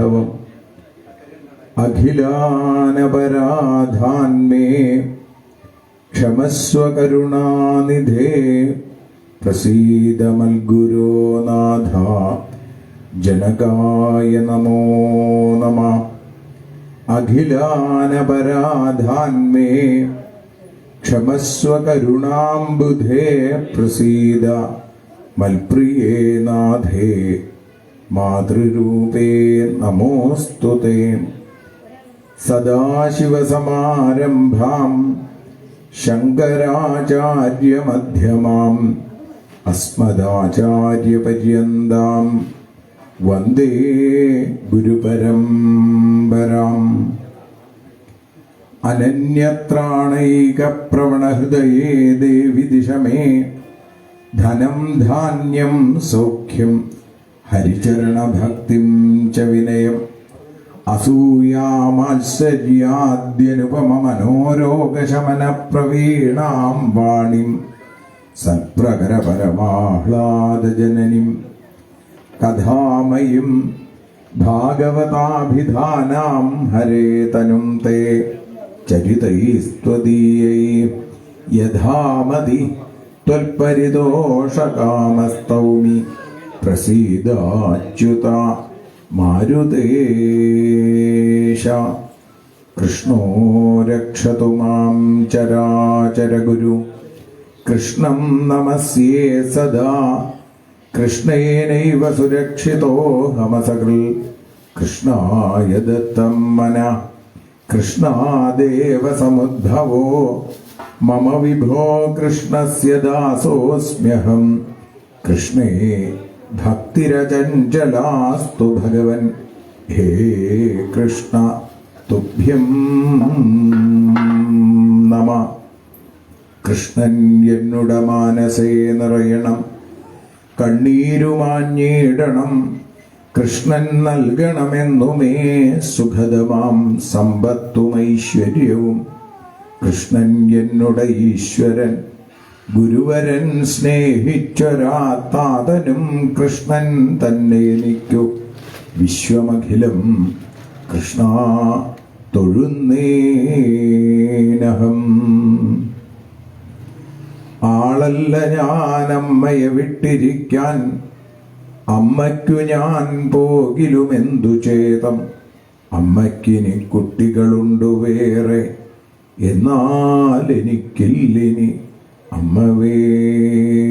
സദാശിവസമാരംഭാം അഖിലാനപരാധാന്മേ ക്ഷമസ്വ കരുണാനിധേ പ്രസീദ മൽഗുരോ നാഥ ജനകായ നമോ നമഃ. അഖിലാനപരാധാന്മേ ക്ഷമസ്വ കരുണാംബുധേ പ്രസീദ മൽപ്രിയേ നാഥേ മാതൃരൂപേ നമോസ്തുതേ. സദാശിവസമാരംഭാം ശങ്കരാചാര്യമധ്യമാം അസ്മദാചാര്യപര്യന്താം വന്ദേ ഗുരുപരമ്പരാം. അനന്യത്രാണൈകപ്രവണഹൃദയേ ദേവി ദിശ മേ ധനം ധാന്യം സൗഖ്യം ഹരിചരണഭക്തിം ച വിനയം. അസൂയാമാത്സര്യാദ്യനുപമമനോരോഗശമനപ്രവീണാം വാണിം സത്പ്രകരപരമാഹ്ലാദജനനിം കഥാമയും ഭാഗവതാഭിധാനാം ഹരേ തനും തേ ചരിതൈസ്ത്വദീയൈ യഥാമതി ത്വൽപരിതോഷകാമസ്തൗമി പ്രസീദാച്യുത മാരുതേശ. കൃഷ്ണോ രക്ഷതു മാം ചരാചരഗുരു കൃഷ്ണം നമസ്യേ സദാ. കൃഷ്ണേനൈവ സുരക്ഷിതോഹമസകൃൽ കൃഷ്ണായ ദത്തം മനഃ. കൃഷ്ണാദേവ സമുദ്ഭവോ മമ വിഭോ കൃഷ്ണസ്യ ദാസോസ്മ്യഹം. കൃഷ്ണേ ഭക്തിരചഞ്ചലാസ്തു ഭഗവൻ ഹേ കൃഷ്ണ തുഭ്യം നമഃ. കൃഷ്ണൻ എന്നുട മാനസേ നിറയണം, കണ്ണീരുമാഞ്ഞിടണം. കൃഷ്ണൻ നൽകണമെന്നുമേ സുഖദമാം സമ്പത്തുമൈശ്വര്യവും. കൃഷ്ണൻ എന്നുട ഈശ്വരൻ ഗുരുവരൻ സ്നേഹിച്ചൊരാത്താതനും കൃഷ്ണൻ തന്നെ എനിക്കു വിശ്വമഖിലം. കൃഷ്ണ തൊഴുന്നേനഹം. ആളല്ല ഞാനമ്മയെ വിട്ടിരിക്കാൻ, അമ്മയ്ക്കു ഞാൻ പോകിലുമെന്തു ചേതം. അമ്മയ്ക്കിനി കുട്ടികളുണ്ടു വേറെ, എന്നാൽ എനിക്കില്ലിനി അമ്മ വേറെ.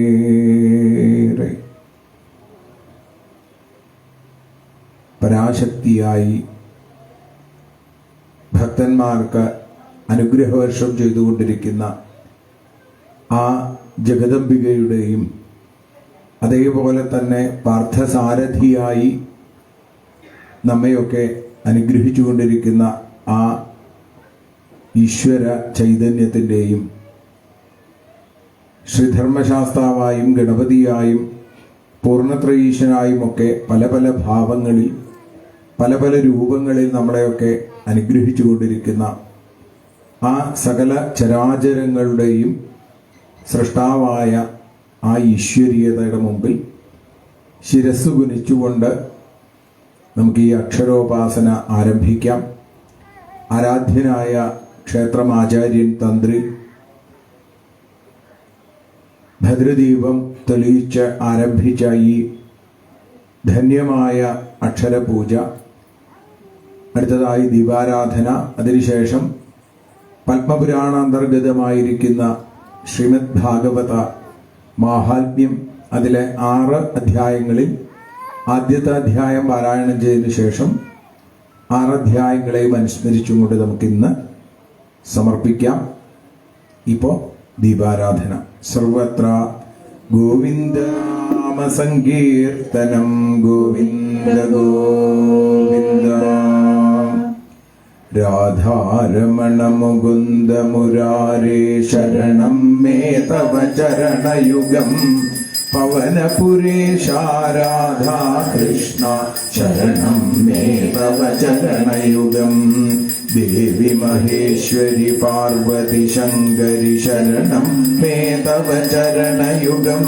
പരാശക്തിയായി ഭക്തന്മാർക്ക് അനുഗ്രഹവർഷം ചെയ്തുകൊണ്ടിരിക്കുന്ന ആ ജഗദംബികയുടെയും അതേപോലെ തന്നെ പാർത്ഥസാരഥിയായി നമ്മയൊക്കെ അനുഗ്രഹിച്ചുകൊണ്ടിരിക്കുന്ന ആ ഈശ്വര ചൈതന്യത്തിൻ്റെയും ശ്രീധർമ്മശാസ്താവായും ഗണപതിയായും പൂർണ്ണത്രയീശനായുമൊക്കെ പല പല ഭാവങ്ങളിൽ പല പല രൂപങ്ങളിൽ നമ്മളെയൊക്കെ അനുഗ്രഹിച്ചുകൊണ്ടിരിക്കുന്ന ആ സകല ചരാചരങ്ങളുടെയും സൃഷ്ടാവായ ആ ഈശ്വരീയതയുടെ മുമ്പിൽ ശിരസ് കുനിച്ചുകൊണ്ട് നമുക്ക് ഈ അക്ഷരോപാസന ആരംഭിക്കാം. ആരാധ്യനായ ക്ഷേത്രമാചാര്യൻ തന്ത്രി ഭദ്രദീപം തെളിയിച്ച് ആരംഭിച്ച ഈ ധന്യമായ അക്ഷരപൂജ, അടുത്തതായി ദീപാരാധന, അതിനുശേഷം പത്മപുരാണാന്തർഗതമായിരിക്കുന്ന ശ്രീമദ് ഭാഗവത മാഹാത്മ്യം, അതിലെ 6 അധ്യായങ്ങളിൽ ആദ്യത്തെ അധ്യായം പാരായണം ചെയ്തതിനു ശേഷം 6 അധ്യായങ്ങളെയും അനുസ്മരിച്ചുകൊണ്ട് നമുക്കിന്ന് സമർപ്പിക്കാം. ഇപ്പോൾ ദീപാരാധന. സർവത്ര ഗോവിന്ദനാമ സങ്കീർത്തനം, ഗോവിന്ദ ഗോവിന്ദ. രാധാരമണ മുകുന്ദ മുരാരേ ശരണം മേ തവ ചരണയുഗം. പവനപുരേശ രാധാ കൃഷ്ണ ശരണം മേ തവ ചരണയുഗം. ദേവി മഹേശ്വരി പാർവതി ശങ്കരി ശരണം മേ തവ ചരണയുഗം.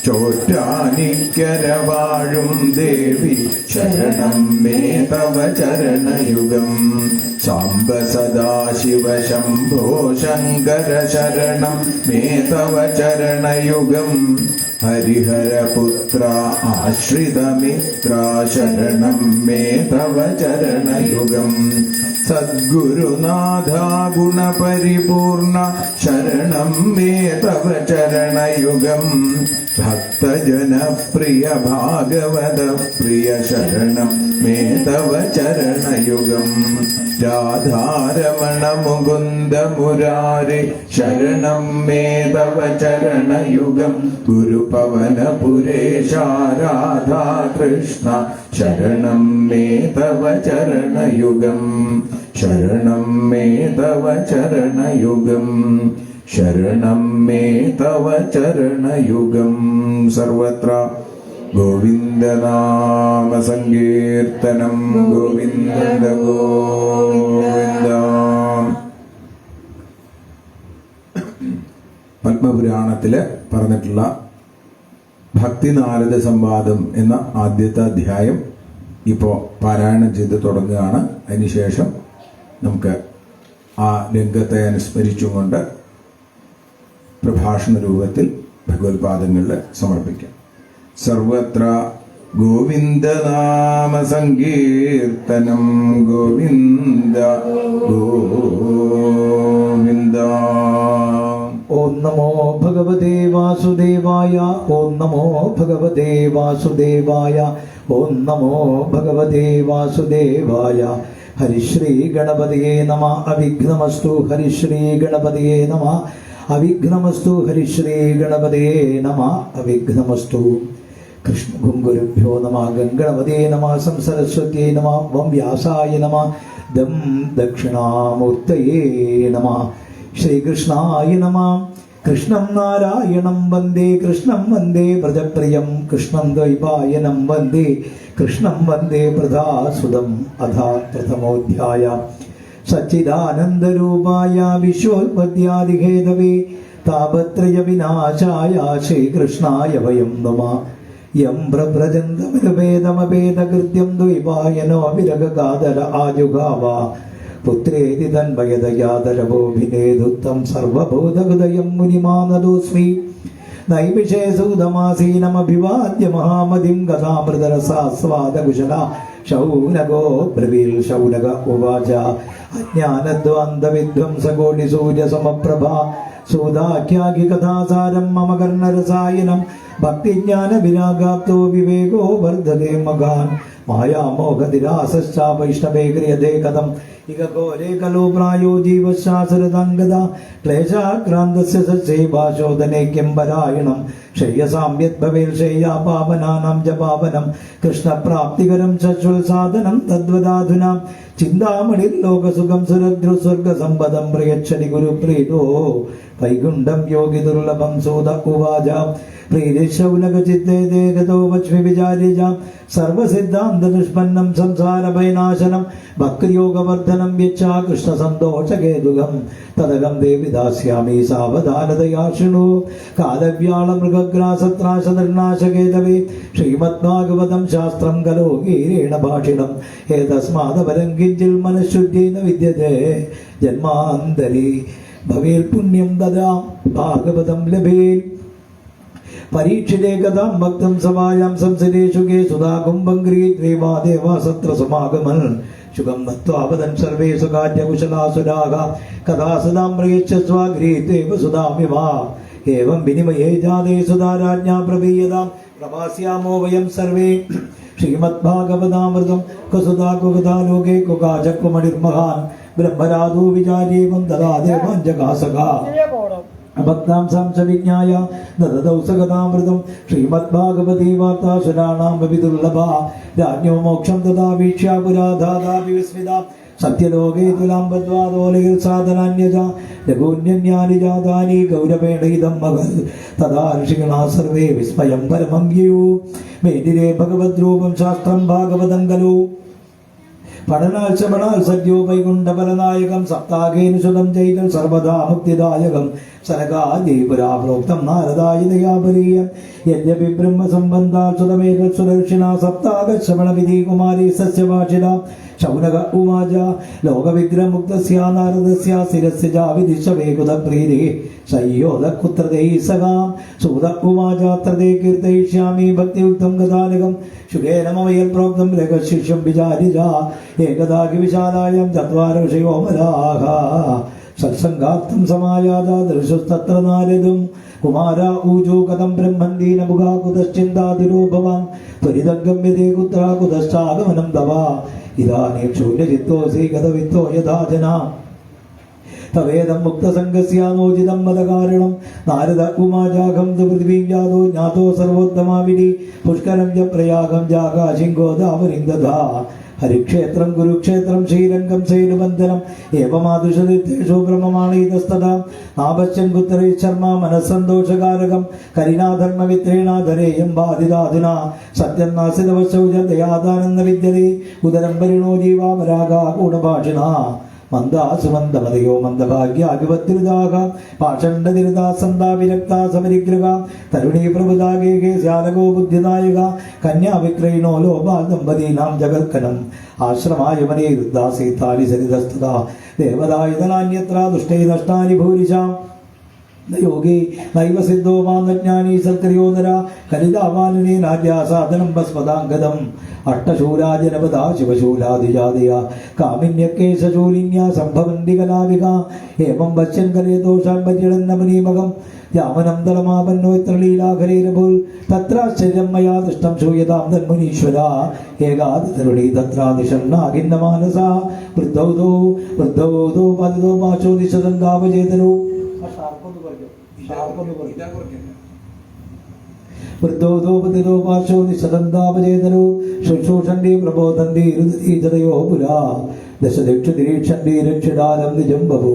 ചോറ്റാനിക്കര വാഴും ദേവി ശരണം മേ തവ ചരണയുഗം. സാംബ സദാശിവ ശംഭോ ശങ്കര ശരണം മേ തവ ചരണയുഗം. ഹരിഹരപുത്ര ആശ്രിതമിത്ര ശരണം മേ തവ ചരണയുഗം. സദ്ഗുരുനാഥ ഗുണപരിപൂർണ ശരണം മേ തവ ചരണയുഗം. ഭക്തജനപ്രിയ ഭാഗവത പ്രിയ ശരണം മേ തവ ചരണയുഗം. രാധാരമണ മുകുന്ദ മുരാരി ശരണം മേ തവ ചരണയുഗം. ഗുരുപവനപുരേശ രാധാകൃഷ്ണ ശരണം മേ തവ ചരണയുഗം. ശരണം മേ തവ ചരണയുഗം. ശരണം മേ തവ ചരണയുഗം. സർവത്ര ഗോവിന്ദനാമ സങ്കീർത്തനം. ഗോവിന്ദ ഗോവിന്ദ. പത്മപുരാണത്തില് പറഞ്ഞിട്ടുള്ള ഭക്തിനാരദ സംവാദം എന്ന ആദ്യത്തെ അധ്യായം ഇപ്പോൾ പാരായണം ചെയ്ത് തുടങ്ങുകയാണ്. അതിനുശേഷം നമുക്ക് ആ രംഗത്തെ അനുസ്മരിച്ചുകൊണ്ട് പ്രഭാഷണ രൂപത്തിൽ ഭഗവത്പാദങ്ങളിൽ സമർപ്പിക്കാം. സർവത്ര ഗോവിന്ദനാമ സങ്കീർത്തനം. ഗോവിന്ദ ഗോവിന്ദ. ഓം നമോ ഭഗവതേ വാസുദേവായ. ഓം നമോ ഭഗവതേ വാസുദേവായ. ഓം നമോ ഭഗവതേ വാസുദേവായ. ഹരിശ്രീ ഗണപതിയേ നമ. അവിഘ്നമസ്തു. ഹരിശ്രീ ഗണപതിയേ നമ. അവിഘ്നമസ്തു. ഹരിശ്രീ ഗണപതിയേ നമ. അവിഘ്നമസ്തു. കൃഷ്ണ ഗുരുഭ്യോ നമ. ഗംഗണപതേ നമ. സംസരസ്വത്യേ നമ. വം വ്യാസായ നമ. ദം ദക്ഷിണാമൂർത്തയേ നമ. ശ്രീകൃഷ്ണായ നമ. കൃഷ്ണം നാരായണം വന്ദേ. കൃഷ്ണം വന്ദേ വ്രജപ്രിയം. കൃഷ്ണം ദ്വൈപായനം വന്ദേ. കൃഷ്ണം വന്ദേ പ്രധാസുതം. അഥ പ്രഥമോധ്യായ. സച്ചിദാനന്ദരൂപായ വിശ്വോത്പത്യാദിഹേതവേ താപത്രയ വിനാശായ ശ്രീകൃഷ്ണായ വയം നമഃ. യം പ്രഭ്രജന്തമനുപേതമപേതകൃത്യം ദ്വൈപായനോ വിരഗകാതര ആജുഗാവ. പുത്രേതി തന്മയതയാദരവോഭിനേതുത്തം സർവഭൂതഹൃദയം മുനിമാനദോസ്മി. നൈമിഷേ സൂതമാസീനമഭിവാദ്യ മഹാമതിം ഗതാമൃതരസാസ്വാദകുശല ശൗനകോ ബ്രവീൽ. ശൗനക ഉവാച അജ്ഞാനദ്വാന്തവിധ്വംസകോടി സൂര്യസമപ്രഭ സൂതാഖ്യാഖി കഥാസാരം മമ കർണരസായനം. ഭക്തിജ്ഞാന വിരാഗാപ്തോ വിവേകോ വർദ്ധതേ മകാൻ. മായാമോഹതിരാസശ്ചാപൈഷ്ണവേ ക്രിയതേ കഥം. ഇക ഘോരേ ഖലു പ്രായോ ജീവശാസരതംഗത ക്ലേശാക്രാന്തസ്യ സേവാശോധനേക്യം പരായണം. ശ്രേയസാമ്യദ്ഭവേൽ ശ്രേയാ പാവനാനാം ച പാവനം. കൃഷ്ണപ്രാപ്തികരം ശശ്വൽ സാധനം തദ്വദാധുന. ചിന്താമണിർലോകസുഖം സുരദ്രുസ്വർഗസമ്പദം പ്രയച്ഛതി ഗുരുപ്രീതോ വൈകുണ്ഠം യോഗി ദുർലഭം. സൂത ഉവാച പ്രീതിശൗനകചിത്തേ ദേഹതോ വച്മി വിചാര്യജ. സർവസിദ്ധാന്ത ദുഷ്പന്നം സംസാരഭയനാശനം. ഭക്തിയോഗവർദ്ധനം യച്ഛാ കൃഷ്ണസന്തോഷകേതുകം. തദകം ദേവി ദാസ്യാമി സാവധാനതയാ ശൃണു. കാലവ്യാള മൃഗഗ്രാസത്രാശനിർനാശകേതവേ. ശ്രീമദ്ഭാഗവതം ശാസ്ത്രം ഖലോ ഗീരേണ ഭാഷിണം. ഏതസ്മാദപരം കിഞ്ചിൽ മനഃശുദ്ധ്യേന വിദ്യതേ. ജന്മാന്തരി ഭവേൽ പുണ്യം ദദാ ഭാഗവതം ലഭേൽ. പരീക്ഷിതേ ഗതാം ഭക്തം സഭായാം സംസരേഷുകേ സുധാ കുംഭം ഗൃഹീത്വേവാ ദേവാ സത്ര സമാഗമൻ. ശുഖം നത്വാവദൻ സർവേ സുഖാദ്യകുശലാസുരാഗ. കഥാ സദാം പ്രയച്ഛസ്വ ഗൃഹീത്വേവ സുധാമിവ. ഏവം വിനിമയേ ജാതേ സുധാ രാജ്ഞാ പ്രവീയതാം. പ്രവാസ്യാമോ വയം സർവേ ശ്രീമദ്ഭാഗവതാമൃതം. കുസുധാ കുകഥാ ലോകേ കുകാചക്വമണിർമഹാൻ. ബ്രഹ്മരാധോ വിചാര്യേവം ദദാ ദേവാഞ്ജകാസകാ. ഭക്താം സംസവിജ്ഞായ ദദതൗ സകഥാമൃതം. ശ്രീമദ്ഭാഗവതീ വാർത്താ സുരാണാം വിദുർലഭ. രാജ്ഞോ മോക്ഷം തഥാ വീക്ഷ്യ പുരാധാതാപി വിസ്മിത. സത്യലോകേ തുലാം ബദ്ധ്വാദോലയിൽ സാധനാന്യജ. ലഘൂന്യന്യാനി ജാതാനി ഗൗരവേണ ഇദം മഹൽ. തഥാ ഋഷികളാ സർവേ വിസ്മയം പരമം യയൂ. മേദിരേ ഭഗവദ്രൂപം ശാസ്ത്രം ഭാഗവതം ഖലു. പഠനാൽ ശ്രവണാൽ സദ്യോ വൈകുണ്ഠപരനായകം. സപ്താഹേനുശതം ചെയ്തൽ സർവദാ മുക്തിദായകം. സനകാദീപുരാ പ്രോക്തം നാരദായ ദയാപരീയം. यद्यपि ब्रह्मसम्बन्धा सुरमेतत्सुदर्शिना सप्तागश्रवणविधि कुमारी सस्यभाषिणा शौनक उवाच लोकविग्रहमुक्तस्य नारदस्य शिरस्य जाविदिशवे कुतप्रीतिः संयोदकुत्रदैः सखां सूत उवाच त्रते कीर्तयिष्यामि भक्तियुक्तं गदानकं शुकेन मम यत्प्रोक्तं रेखशिष्यं विचार्यजा एकदा विशालायां चत्वारो ऋषयो मलाः सत्सङ्गार्थं समायाता दृशस्तत्र नारदं कुमार ऊजो कथं ब्रह्मन् दीनमुखा कुतश्चिन्तातिरो भवान् त्वरितगम्यते कुत्र कुतश्चागमनं तव इदानीं शून्यचित्तोऽसि गतवित्तो यथा जना तवेदं मुक्तसङ्गस्यानोचितं मदकारणं नारद उमाजाघं तु पृथिवीं जातो ज्ञातो सर्वोत्तमाविधि पुष्करं च प्रयागं जाकाशिं गोदावरीं दधा हरिक्षेत्रं कुरुक्षेत्रं श्रीरङ्गं सेनुबन्धनम् एवमादृशतीर्थेषु ब्रह्ममाणीतस्तदा नापश्यन् कुत्रैः शर्मा मनस्सन्तोषकारकं करिणा धर्मवित्रेणाधरेयं बाधिताधुना सत्यं नासितवशौजदयादानन्द विद्यते उदरं परिणो जीवामरागा गूढभाषिणा मन्दासुमन्दमदयो मन्दभाग्याभिवद्रुदाः पाषण्डनिरता सन्दा विरक्ता समरिग्रगा तरुणी प्रबुधा गेहे स्यालगो बुद्धिदायका कन्या विक्रयिणो लोभाल् दम्पतीनां जगत्कनम् आश्रमाय मनीरुद्धासीतानि सरितस्तदा देवदायुधनान्यत्र दुष्टै नष्टानि भूरिशाम् न योगी नैव सिद्धो मानज्ञानी सत्क्रियोदरा कलिदावानने नाद्यासाधनं भस्मदाङ्गदम् अष्टशूलाजनपदा शिवशूलादिजादया कामिन्यकेशशूलिन्या सम्भवन्ति कलाविका एवं पश्यन् कले दोषान् पर्यडन्नमनीमगं यामनं दलमापन्नो यत्र लीलाकरेरभूल् तत्राश्चर्यं मया दृष्टं श्रूयतां तन्मुनीश्वरा एकादतरुणी तत्रादिशं नागिन्नमानसा वृद्धौ दो पदितो माचोदिशदन्दावचेतनो वृद्धोदोपतितो पार्श्वो निशदन्दापचेतनो शुश्रूषन्ति प्रबोधन्ति रुदतीजतयो पुरा दशदिक्षुतिरीक्षन्ति रक्षिडालं निजं बभू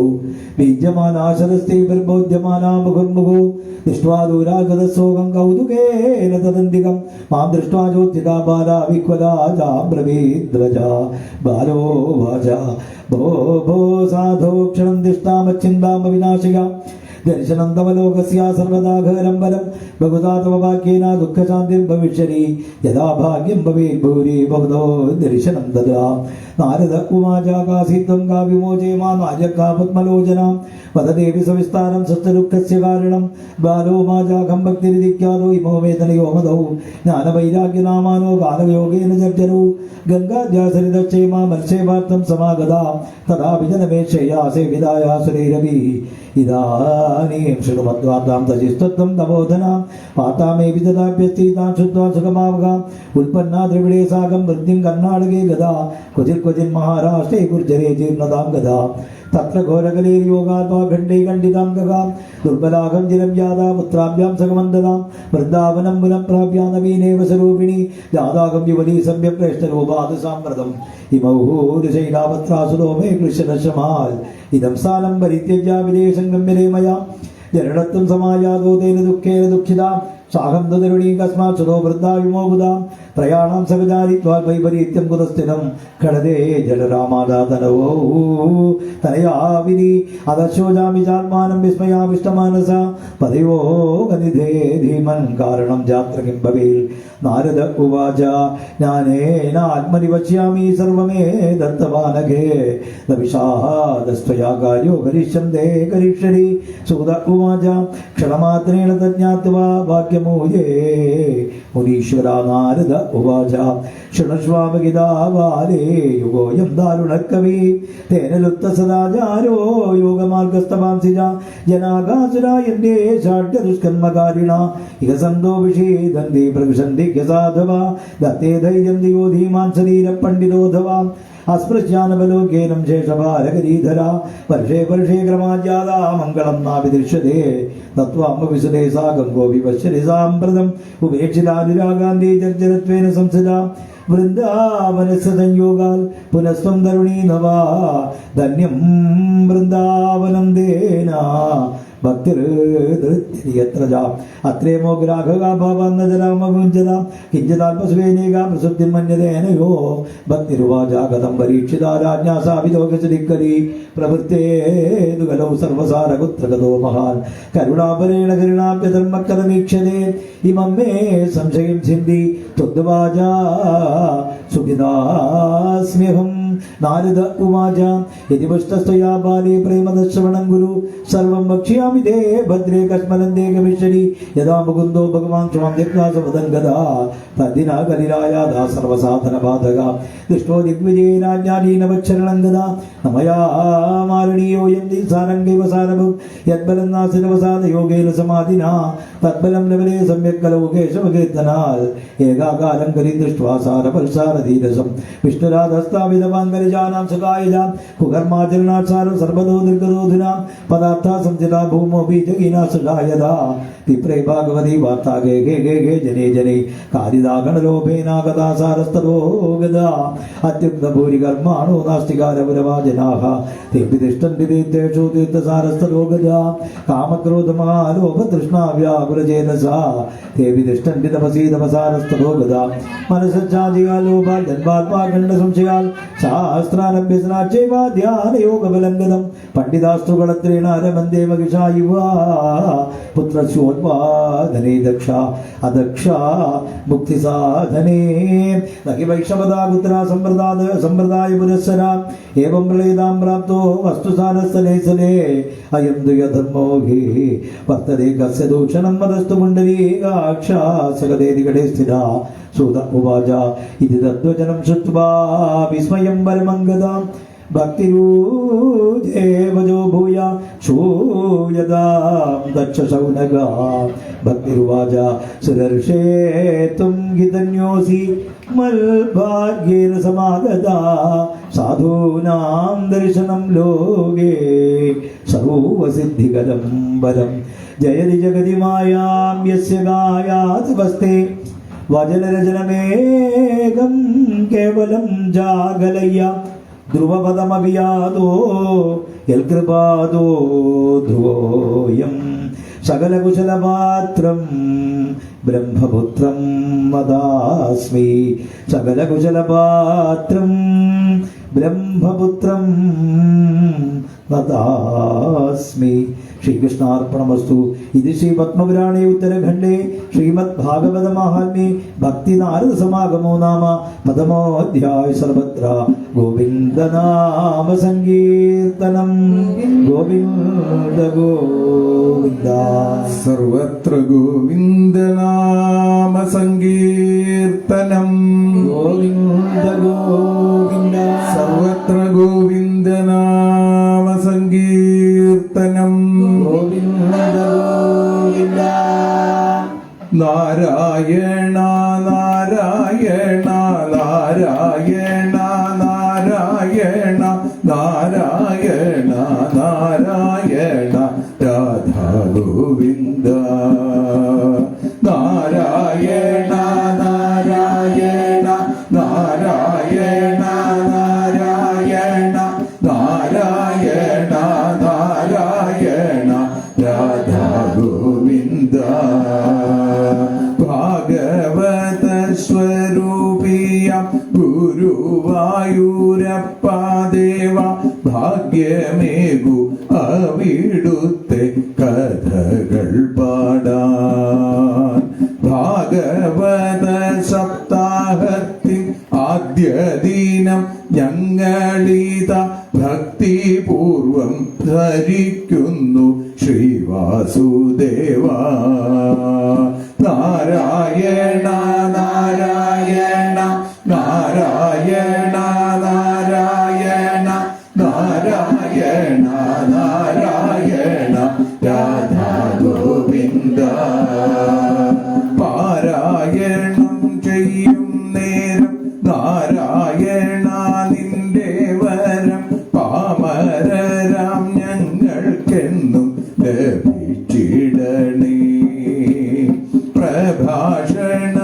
बीज्यमानाशरस्ते बिर्बोध्यमाना मुहुर्मुहुः दृष्ट्वा दूरागतसोगं कौतुकेन तदन्तिकं मां दृष्ट्वा ज्योतिषा बाला विह्वला चाब्रवीद्वजा बालो वाचा भो साधो क्षणं दिष्टामच्चिन्तामविनाशिका दर्शनं तव लोकस्य सर्वदा घोरम्बरं बहुधा तव वाक्येन दुःखशान्तिर्भविष्यति यदा भाग्यं भवेत् भूरि भवतो दर्शनं तदा नारद उवाच कासीत्वं का विमोचे मा नायका पद्मलोचनां वददेवि सविस्तारं सत्यदुःखस्य कारणं बालो माजाघं भक्तिरिधिख्यातो इमो वेदनयो मदौ ज्ञानवैराग्यनामानो कालयोगेन जर्जरौ गङ्गाद्यासरितक्षेमा मत्स्येवार्थं समागता तदा विजनमेषया सेविदाया सुरैरवि इदानीं शृणुमद्वार्तां तजिस्तत्त्वं तबोधनां वार्तामे विददाभ्यस्तीतां श्रुत्वा सुखमावगाम् उत्पन्ना द्रविडे साकं वृद्धिं कर्णाटके गदा क्वचित् महाराष्ट्रे गुर्जरे जीर्णतां गदा तत्र घोरकलेर्योगात्वाखण्डे खण्डितां गगां दुर्बलाघं चिरं यादा पुत्राभ्यां सगमन्दतां वृन्दावनं पुनः प्राप्या नवीनेव स्वरूपिणी जातागं युवती सम्यक् प्रेष्ठरूपात् साम्प्रतम् इमौ ऋषैलापत्रासुरो मे कृष्णश्रमाल् इदं सालं परित्यज्य विदेशं गम्यते मया जरणत्वं समायातो तेन दुःखेन दुःखिता साहं तरुणी कस्मात् सुतो वृद्धा विमोबुधां त्रयाणां सगजारित्वा वैपरीत्यं कुतस्थितं खडदे जलरामादातनवो तनया विधि अदशोजामि चात्मानं विस्मयाविष्टमानसा पदयो गनिधे धीमन् कारणं जात्र किं भवेत् नारद उवाच ज्ञानेन आत्मनि पश्यामि सर्वमे दत्तवानघे न विषादस्त्वया कार्यो करिष्यन्ते करिष्यति सूत उवाच क्षणमात्रेण तज्ज्ञात्वा वाक्यमूये मुनीश्वरा नारद उवाच शृणुष्वामगिदा बाले युगोऽयं दारुणः कवि तेन लुप्तसदाचारो योगमार्गस्तवांसिजा जनागासुरायन्ते शाढ्यदुष्कर्मकारिणा इह सन्तो विषीदन्ति प्रविशन्ति ह्यसाधवा दत्ते धैर्यं दियो धीमान् शरीरपण्डितोऽथवा अस्पृश्यानबलोकेनं शेषभारगरीधरा वर्षे वर्षे क्रमाज्यादा मङ्गलं नाभिदृश्यते तत्त्वामविशदे सा गङ्गोऽपि पश्यति साम्प्रतम् उपेक्षितानुरागान्धि जर्जरत्वेन संस्थिता वृन्दावनस्य संयोगात् पुनस्त्वं तरुणी नवा धन्यं वृन्दावनं देना ഭക്തിർത്ര അത്രേമോ ഗ്രാഹകാഭവന്നജരാമകുഞ്ചരാം കിഞ്ചതാൽപസുവേനേകാ പ്രസുപ്തിം മന്യതേനയോ ഭക്തിരുവാചാഗതം പരീക്ഷിത രാജ്ഞാ സാവിലോകശ്രീക്കരി പ്രവൃത്തേതു കലോ സർവസാരകുത്രഗതോ മഹാൻ കരുണാപരേണ കരുണാഭ്യധർമ്മക്കരമീക്ഷതേ ഇമം മേ സംശയം ചിന്തി ത്വദ്വാചാ സുഖിതാസ്മ്യഹം നാരദ ഉവാച യതി പുഷ്ടസ്ത്വയാ ബാലേ പ്രേമദശ്രവണം ഗുരു സർവം വക്ഷ്യാമി തേ ഭദ്രേ കസ്മലന്തേ ഗമിഷ്യതി യഥാ മുകുന്ദോ ഭഗവാൻ ക്ഷമാം ത്യക്ത്വാ സമദം ഗദാ തദ്ദിന കലിരായാദാ സർവസാധന ബാധക ദൃഷ്ടോ ദിഗ്വിജയേനാജ്ഞാനീനവക്ഷരണം ഗദാ നമയാ മാരണീയോയം സാരംഗൈവ സാരഭം യദ്ബലം നാസിനവസാദ യോഗേന സമാധിനാ തദ്ബലം ലവലേ സമ്യക് കലോ കേശവകീർത്തനാൽ ഏകാകാലം കലി ദൃഷ്ട്വാ സാരപൽസാരധീരസം വിഷ്ണുരാധസ്താവിധവാങ്കരജാനാം സകായജാം കുകർമാചരണാത്സാരം സർവദോ നിർഗതോധുനാം പദാർത്ഥ സംചിതാ ഭൂമോ ബീജഗീനാ സുഷായതാ വിപ്രേ ഭാഗവതി വാർത്താ ഗേ ഗേ ഗേ ഗേ ജനേ ജനേ കാരിതാ ഗണലോഭേനാഗതാ സാരസ്തരോ ഗദാ അത്യുക്ത ഭൂരി കർമാണോ നാസ്തികാരപുരവാജനാഹ തേപി തിഷ്ടന്തി തീർത്ഥേഷു തീർത്ഥസാരസ്തരോ ഗദാ കാമക്രോധമാലോഭതൃഷ്ണാ വ്യാകുലചേതസാ തേപി തിഷ്ടന്തി തപസീ തപസാരസ്തരോ ഗദാ മനസ്സച്ചാദികാലോഭാൽ ജന്മാത്മാഖണ്ഡ സംശയാൽ ശാസ്ത്രാനഭ്യസനാച്ചൈവാധ്യാനയോഗബലംഗതം പണ്ഡിതാസ്ത്രുകളത്രേണ അരമന്ദേ മഹിഷായുവാ പുത്രസ്യോന്വാദനേ ദക്ഷ അദക്ഷ മുക്തിസാധനേ നഹി വൈഷമതാ പുത്രാ സമ്പ്രദായ പുരസ്സര ഏവം പ്രളയതാം പ്രാപ്തോ വസ്തുസാരസ്ഥലേ സലേ അയം ദ്വയധർമ്മോ ഹി വർത്തതേ കസ്യ ദൂഷണം മതസ്തു പുണ്ഡരീകാക്ഷാസകതേതി കടേ സ്ഥിതാ സൂത ഉവാച ഇതി തദ്വചനം ശ്രുത്വാ വിസ്മയം പരമംഗതാം ഭക്തിരൂജേവജോ ഭൂയ ശൂയതാം ദക്ഷശൗനക ഭക്തിരുവാച സുരർഷേത്തും ഗിതന്യോസി മൽഭാഗ്യേന സമാഗതാ സാധൂനാം ദർശനം ലോകേ സർവസിദ്ധികരം ബലം ജയതി ജഗതി മായാം യസ്യ ഗായാത് വസ്തേ വചനരചനമേകം കേവലം ജാഗലയ്യ ധ്രുവപദമഭിയാതോ യൽകൃപാദോ ധ്രുവോയം സകലകുശലപാത്രം ബ്രഹ്മപുത്രം വദാസ്മി സകലകുശലപാത്രം ബ്രഹ്മപുത്രം വദാസ്മി. ശ്രീകൃഷ്ണാർപ്പണമസ്തു. ഇത് ശ്രീ പത്മപുരാണേ ഉത്തരഖണ്ഡേ ശ്രീമദ് ഭാഗവത മഹാത്മ്യേ ഭക്തി നാരദ സമാഗമോ നാമ പ്രഥമോധ്യായ. സർവത്ര ഗോവിന്ദനാമ സങ്കീർത്തനം. ഗോവിന്ദ ഗോവിന്ദ. സർവത്ര ഗോവിന്ദനാമ സങ്കീർത്തനം. ഗോവിന്ദ ഗോവിന്ദ. സർവത്ര ഗോവിന്ദനാമ സങ്കീർത്തനം. ഗോവിന്ദ ഗോവിന്ദ. നാരായണ നാരായണ നാരായണ നാരായണ നാരായണ നാരായണ രാധാ ഗോവിന്ദ. നാരായണ നാരായണ നാരായണ നാരായണ നാരായണ നാരായണ രാധാ ഗോവിന്ദ. ഭാഗവത സ്വരൂപിയ ഗുരുവായൂരപ്പ ദേവ ഭാഗ്യമേകു അവിടുത്തെ കഥകൾ പാടാൻ. ഭാഗവത സപ്താഹത്തിൽ ആദ്യ ദിനം ഞങ്ങളിത ഭക്തിപൂർവം ധരിക്കുന്നു ശ്രീവാസുദേവ. നാരായണ നാരായണ നാരായണ നാരായണ നാരായണ നാരായണ രാധാ ഗോവിന്ദ. പാരായണം ചെയ്യും നേരം നാരായണ നിന്റെ വരം പാമരരാം ഞങ്ങൾക്കെന്നും ലഭിച്ചിടണേ. പ്രഭാഷണ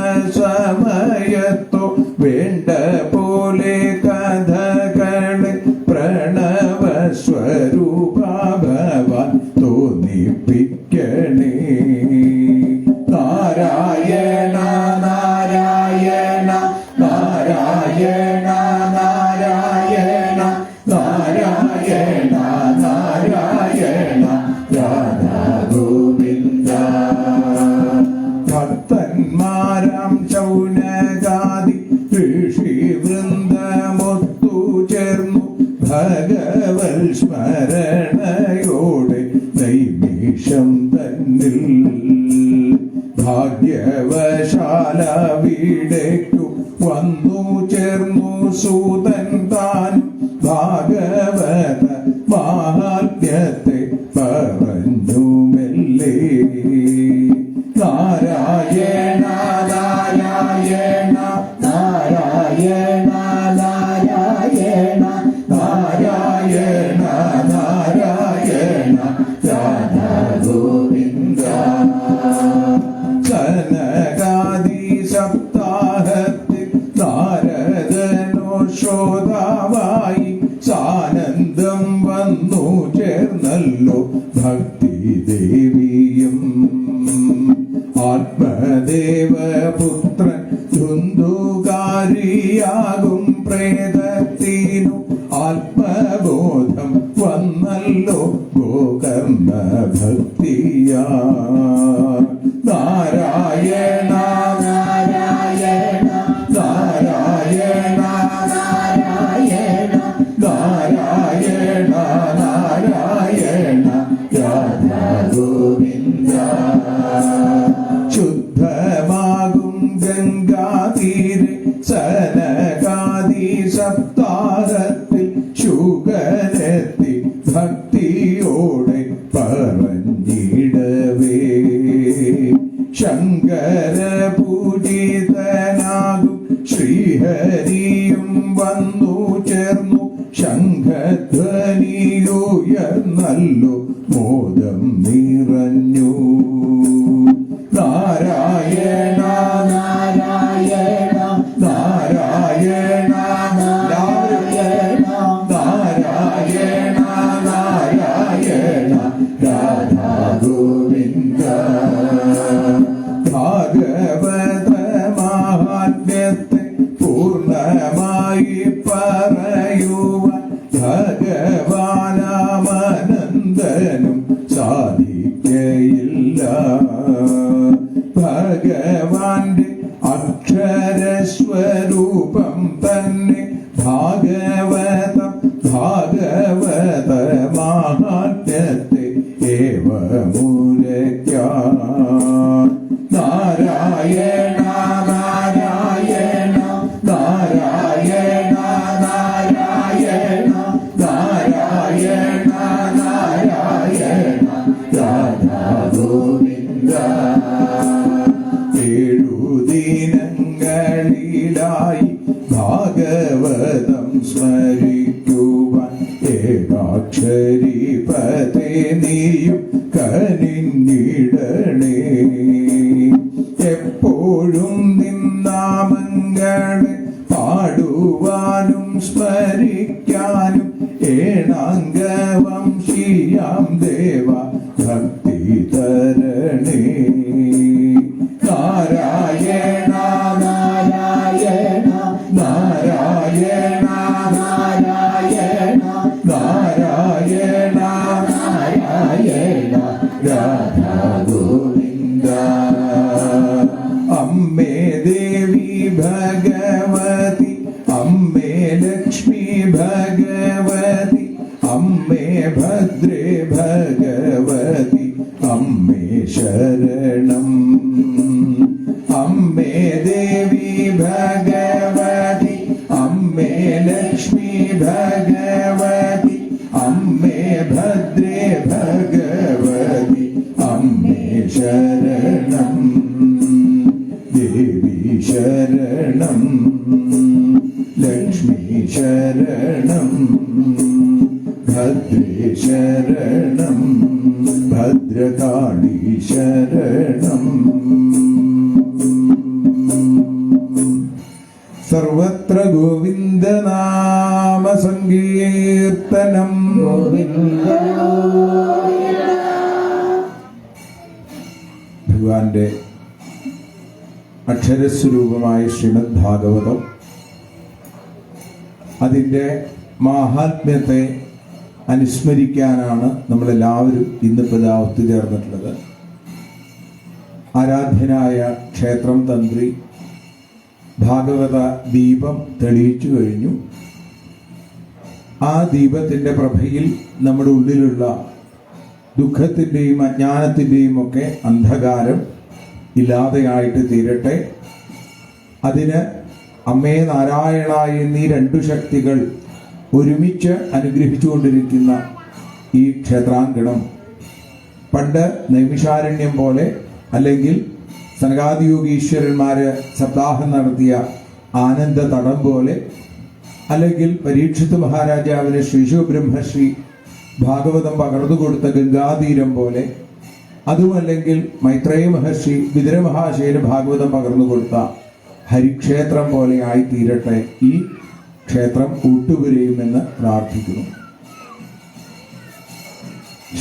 ഭഗവൽ സ്മരണയോടെ നൈമിഷം തന്നിൽ ഭാഗ്യവശാല വീടേക്കു വന്നു ചേർന്നു സൂതൻ താൻ ഭാഗവത മാഹാത്മ്യത്തെ പറഞ്ഞു മെല്ലെ. നാരായണ നാരായണ നാരായണ നാരായണ നാരായണ നാരായണ രാധാ ഗോവിന്ദ. സനകാദി സപ്താഹത്തിൽ നാരദനോ ശ്രോതാവായി സാനന്ദം വന്നു ചേർന്നല്ലോ ഭക്തി ദേവിയും. ആത്മദേവപുത്രൻ ധുന്ദുകാരിയാകും പ്രേതത്തിനു ആത്മബോധം വന്നല്ലോ ഗോകർണ ഭക്തിയാ. നാരായണ നാരായണ നാരായണ നാരായണ നാരായണ നാരായണ രാധാ ഗോവിന്ദ. ശുദ്ധമാകും ഗംഗാതീരെ സനകാദി സപ്താഹത്തിൽ ശുഗനെത്തി ഭക്തിയോടെ പറഞ്ഞിടവേ. ശങ്കര പൂജിതനാകും ശ്രീഹരിയും വന്നു ചേർന്നു ശംഖധ്വനിയുയർന്നല്ലോ മോദം നിറഞ്ഞു. നാരായണ നാരായണ നാരായണ നാരായണ നാരായണ നാരായണ രാധാ ഗോവിന്ദ. ഭാഗവത മാഹാത്മ്യത്തെ പൂർണ്ണമായി പറയുവാൻ ഭഗവാനാമനന്ദനും സാധിക്കയില്ല. ഭഗവാന്റെ അക്ഷരസ്വരൂപം തന്നെ ഭാഗവതം ഭാഗവത മാഹാത്മ്യത്തെ ഏവമൂലയ്ക്കാൻ. നാരായണ നാരായണ നാരായണ നാരായണ നാരായണ നാരായണ രാധാ ഗോവിന്ദ. ഏഴു ദിനങ്ങളിലായി ഭാഗവതം സ്മരിക്കുവാൻ ഏകാക്ഷരീപതേ നീയും കനിഞ്ഞിടണേ. എപ്പോഴും നിന്നാമങ്ങളെ പാടുവാനും സ്മരിക്കാനും ഏണാംഗവംശീയാം ദേവ ഭക്തി തരണേ. നാരായണ നാരായണ നാരായണ നാരായണ നാരായണ നാരായണ രാധാ ഗോവിന്ദ. അമ്മേ ദേവി ഭഗവതി അമ്മേ ലക്ഷ്മി ഭഗവതി അമ്മേ ഭദ്രേ ഭഗവതി അമ്മേ ശരണം. അമ്മേ ദേവി ഭഗവതി അമ്മേ ലക്ഷ്മി ഭഗവതി അമ്മേ ഭദ്രേ ഭഗവതി അമ്മേ ശരണം. ദേവി ശരണം ലക്ഷ്മി ശരണം ഭദ്രേ ശരണം ഭദ്രകാളി ശരണം. സർവത്ര ഗോവിന്ദനാമ സങ്കീർത്തനം. ഭഗവാന്റെ അക്ഷരസ്വരൂപമായ ശ്രീമദ് ഭാഗവതം, അതിൻ്റെ മാഹാത്മ്യത്തെ അനുസ്മരിക്കാനാണ് നമ്മളെല്ലാവരും ഇന്നിപ്പോൾ ഒത്തുചേർന്നിട്ടുള്ളത്. ആരാധ്യനായ ക്ഷേത്രം തന്ത്രി ഭാഗവത ദീപം തെളിയിച്ചു കഴിഞ്ഞു. ആ ദീപത്തിന്റെ പ്രഭയിൽ നമ്മുടെ ഉള്ളിലുള്ള ദുഃഖത്തിന്റെയും അജ്ഞാനത്തിന്റെയും ഒക്കെ അന്ധകാരം ഇല്ലാതെയായിട്ട് തീരട്ടെ. അതിന് അമ്മേ നാരായണ എന്നീ രണ്ടു ശക്തികൾ ഒരുമിച്ച് അനുഗ്രഹിച്ചുകൊണ്ടിരിക്കുന്ന ഈ ക്ഷേത്രാങ്കണം പണ്ട് നൈമിഷാരണ്യം പോലെ, അല്ലെങ്കിൽ സനകാദിയോഗീശ്വരന്മാര് സപ്താഹം നടത്തിയ ആനന്ദ തടം പോലെ, അല്ലെങ്കിൽ പരീക്ഷിത് മഹാരാജാവിന് ശ്രീശുബ്രഹ്മശ്രീ ഭാഗവതം പകർന്നു കൊടുത്ത ഗംഗാതീരം പോലെ, അതുമല്ലെങ്കിൽ മൈത്രേയ മഹർഷി വിതുരമഹാശയന് ഭാഗവതം പകർന്നു കൊടുത്ത ഹരിക്ഷേത്രം പോലെ ആയി തീരട്ടെ ഈ ക്ഷേത്രം ഊട്ടുപുരയുമെന്ന് പ്രാർത്ഥിക്കുന്നു.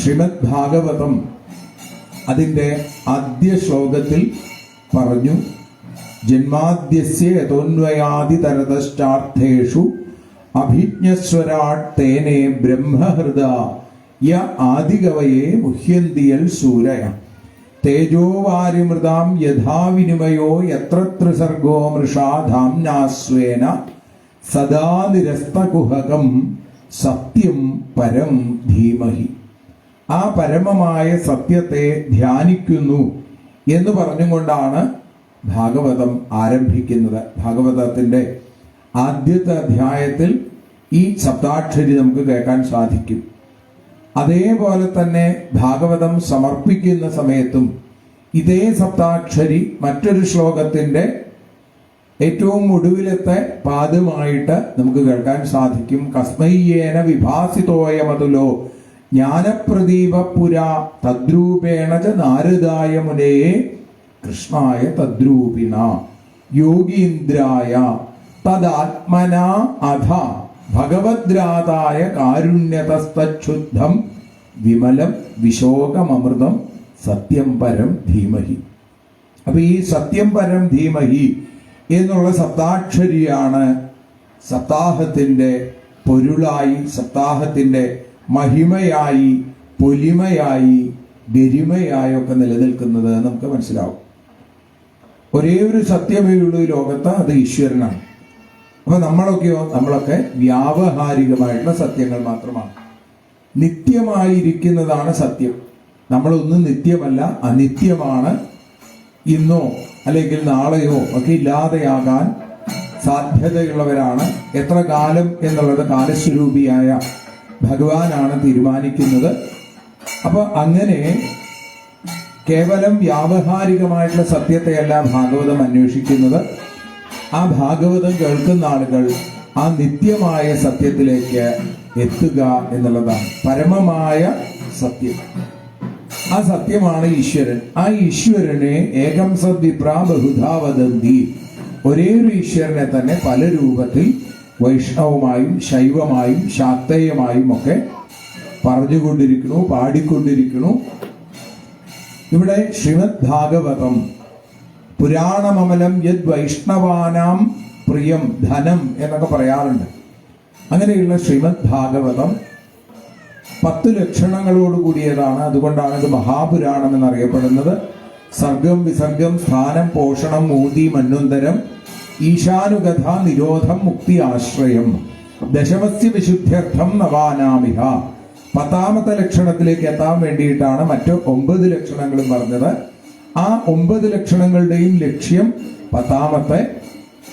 ശ്രീമദ് ഭാഗവതം അതിൻ്റെ ആദ്യ ശ്ലോകത്തിൽ പറഞ്ഞു, ജന്മാദ്യസ്യ യതോന്വയാദി തരതശ്ചാർത്ഥേഷു അഭിജ്ഞസ്വരാട് തേനേ ബ്രഹ്മഹൃദ യ ആദികവയെ മുഹ്യന്തിയൽ സൂരയ തേജോവാരിമൃതാം യഥാവിനിമയോ യത്ര ത്രിസർഗോ മൃഷാ ധാംനാസ്വേന സദാ നിരസ്തകുഹകം സത്യം പരം ധീമഹി. ആ പരമമായ സത്യത്തെ ധ്യാനിക്കുന്നു എന്ന് പറഞ്ഞുകൊണ്ടാണ് ഭാഗവതം ആരംഭിക്കുന്നത്. ഭാഗവതത്തിന്റെ ആദ്യത്തെ അധ്യായത്തിൽ ഈ സപ്താക്ഷരി നമുക്ക് കേൾക്കാൻ സാധിക്കും. അതേപോലെ തന്നെ ഭാഗവതം സമർപ്പിക്കുന്ന സമയത്തും ഇതേ സപ്താക്ഷരി മറ്റൊരു ശ്ലോകത്തിന്റെ ഏറ്റവും ഒടുവിലത്തെ പാദമായിട്ട് നമുക്ക് കേൾക്കാൻ സാധിക്കും. കസ്മയ്യേന വിഭാസിതോയമതുലോ ജ്ഞാനപ്രദീപ പുര തദ്രൂപേണ ച നാരദായ മുനേ കൃഷ്ണായ തദ്രൂപിണ യോഗീന്ദ്രായ തദാത്മന അധ ഭഗവദ്രാതായ കാരുണ്യതസ്തച്ഛുദ്ധം വിമലം വിശോകമൃതം സത്യം പരം ധീമഹി. അപ്പൊ ഈ സത്യം പരം ധീമഹി എന്നുള്ള സപ്താക്ഷരിയാണ് സപ്താഹത്തിന്റെ പൊരുളായി, സപ്താഹത്തിന്റെ മഹിമയായി, പൊലിമയായി, ഗരിമയായി ഒക്കെ നിലനിൽക്കുന്നത് നമുക്ക് മനസ്സിലാവും. ഒരേ ഒരു സത്യമേ ഉള്ളൂ ഈ ലോകത്ത്, അത് ഈശ്വരനാണ്. അപ്പൊ നമ്മളൊക്കെ വ്യാവഹാരികമായിട്ടുള്ള സത്യങ്ങൾ മാത്രമാണ്. നിത്യമായിരിക്കുന്നതാണ് സത്യം. നമ്മളൊന്നും നിത്യമല്ല, അനിത്യമാണ്. ഇന്നോ അല്ലെങ്കിൽ നാളെയോ ഒക്കെ ഇല്ലാതെയാകാൻ സാധ്യതയുള്ളവരാണ്. എത്ര കാലം എന്നുള്ളത് കാലസ്വരൂപിയായ ഭഗവാനാണ് തീരുമാനിക്കുന്നത്. അപ്പൊ അങ്ങനെ കേവലം വ്യാവഹാരികമായിട്ടുള്ള സത്യത്തെയല്ല ഭാഗവതം അന്വേഷിക്കുന്നത്. ആ ഭാഗവതം കേൾക്കുന്ന ആളുകൾ ആ നിത്യമായ സത്യത്തിലേക്ക് എത്തുക എന്നുള്ളതാണ് പരമമായ സത്യം. ആ സത്യമാണ് ഈശ്വരൻ. ആ ഈശ്വരനെ ഏകം സദ്വിപ്രാ ബഹുധാ വദന്തി, ഒരേ ഒരു ഈശ്വരനെ തന്നെ പല രൂപത്തിൽ വൈഷ്ണവമായും ശൈവമായും ശാക്തേയമായും ഒക്കെ പറഞ്ഞുകൊണ്ടിരിക്കുന്നു, പാടിക്കൊണ്ടിരിക്കുന്നു. ഇവിടെ ശ്രീമദ് ഭാഗവതം പുരാണമമലം യദ് വൈഷ്ണവാനാം പ്രിയം ധനം എന്നൊക്കെ പറയാറുണ്ട്. അങ്ങനെയുള്ള ശ്രീമദ് ഭാഗവതം 10 ലക്ഷണങ്ങളോട് കൂടിയതാണ്. അതുകൊണ്ടാണ് ഇത് മഹാപുരാണം എന്നറിയപ്പെടുന്നത്. സർഗം വിസർഗം സ്ഥാനം പോഷണം മൂതി മന്വന്തരം ഈശാനുഗത നിരോധം മുക്തി ആശ്രയം ദശമസ്യ വിശുദ്ധ്യർത്ഥം നവാനാമിഹ. 10ാമത്തെ ലക്ഷണത്തിലേക്ക് എത്താൻ വേണ്ടിയിട്ടാണ് മറ്റു 9 ലക്ഷണങ്ങളും പറഞ്ഞത്. ആ 9 ലക്ഷണങ്ങളുടെയും ലക്ഷ്യം 10ാമത്തെ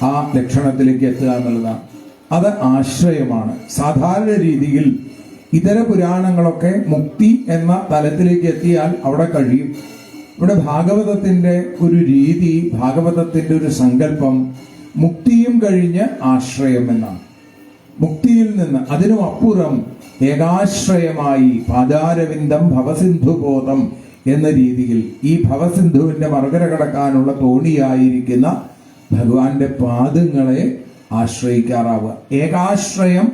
ആ ലക്ഷണത്തിലേക്ക് എത്തുക എന്നുള്ളതാണ്. അത് ആശ്രയമാണ്. സാധാരണ രീതിയിൽ ഇതര പുരാണങ്ങളൊക്കെ മുക്തി എന്ന തലത്തിലേക്ക് എത്തിയാൽ അവിടെ കഴിയും. ഇവിടെ ഭാഗവതത്തിന്റെ ഒരു രീതി, ഭാഗവതത്തിന്റെ ഒരു സങ്കല്പം മുക്തിയും കഴിഞ്ഞ് ആശ്രയം എന്നാണ്. മുക്തിയിൽ നിന്ന് അതിനും അപ്പുറം ഏകാശ്രയമായി പാദാരവിന്ദം ഭവസിന്ധുബോധം എന്ന രീതിയിൽ ഈ ഭവസിന്ധുവിന്റെ മറുകര കടക്കാനുള്ള തോണിയായിരിക്കുന്ന ഭഗവാന്റെ പാദങ്ങളെ ആശ്രയിക്കാറാവുക. ഏകാശ്രയം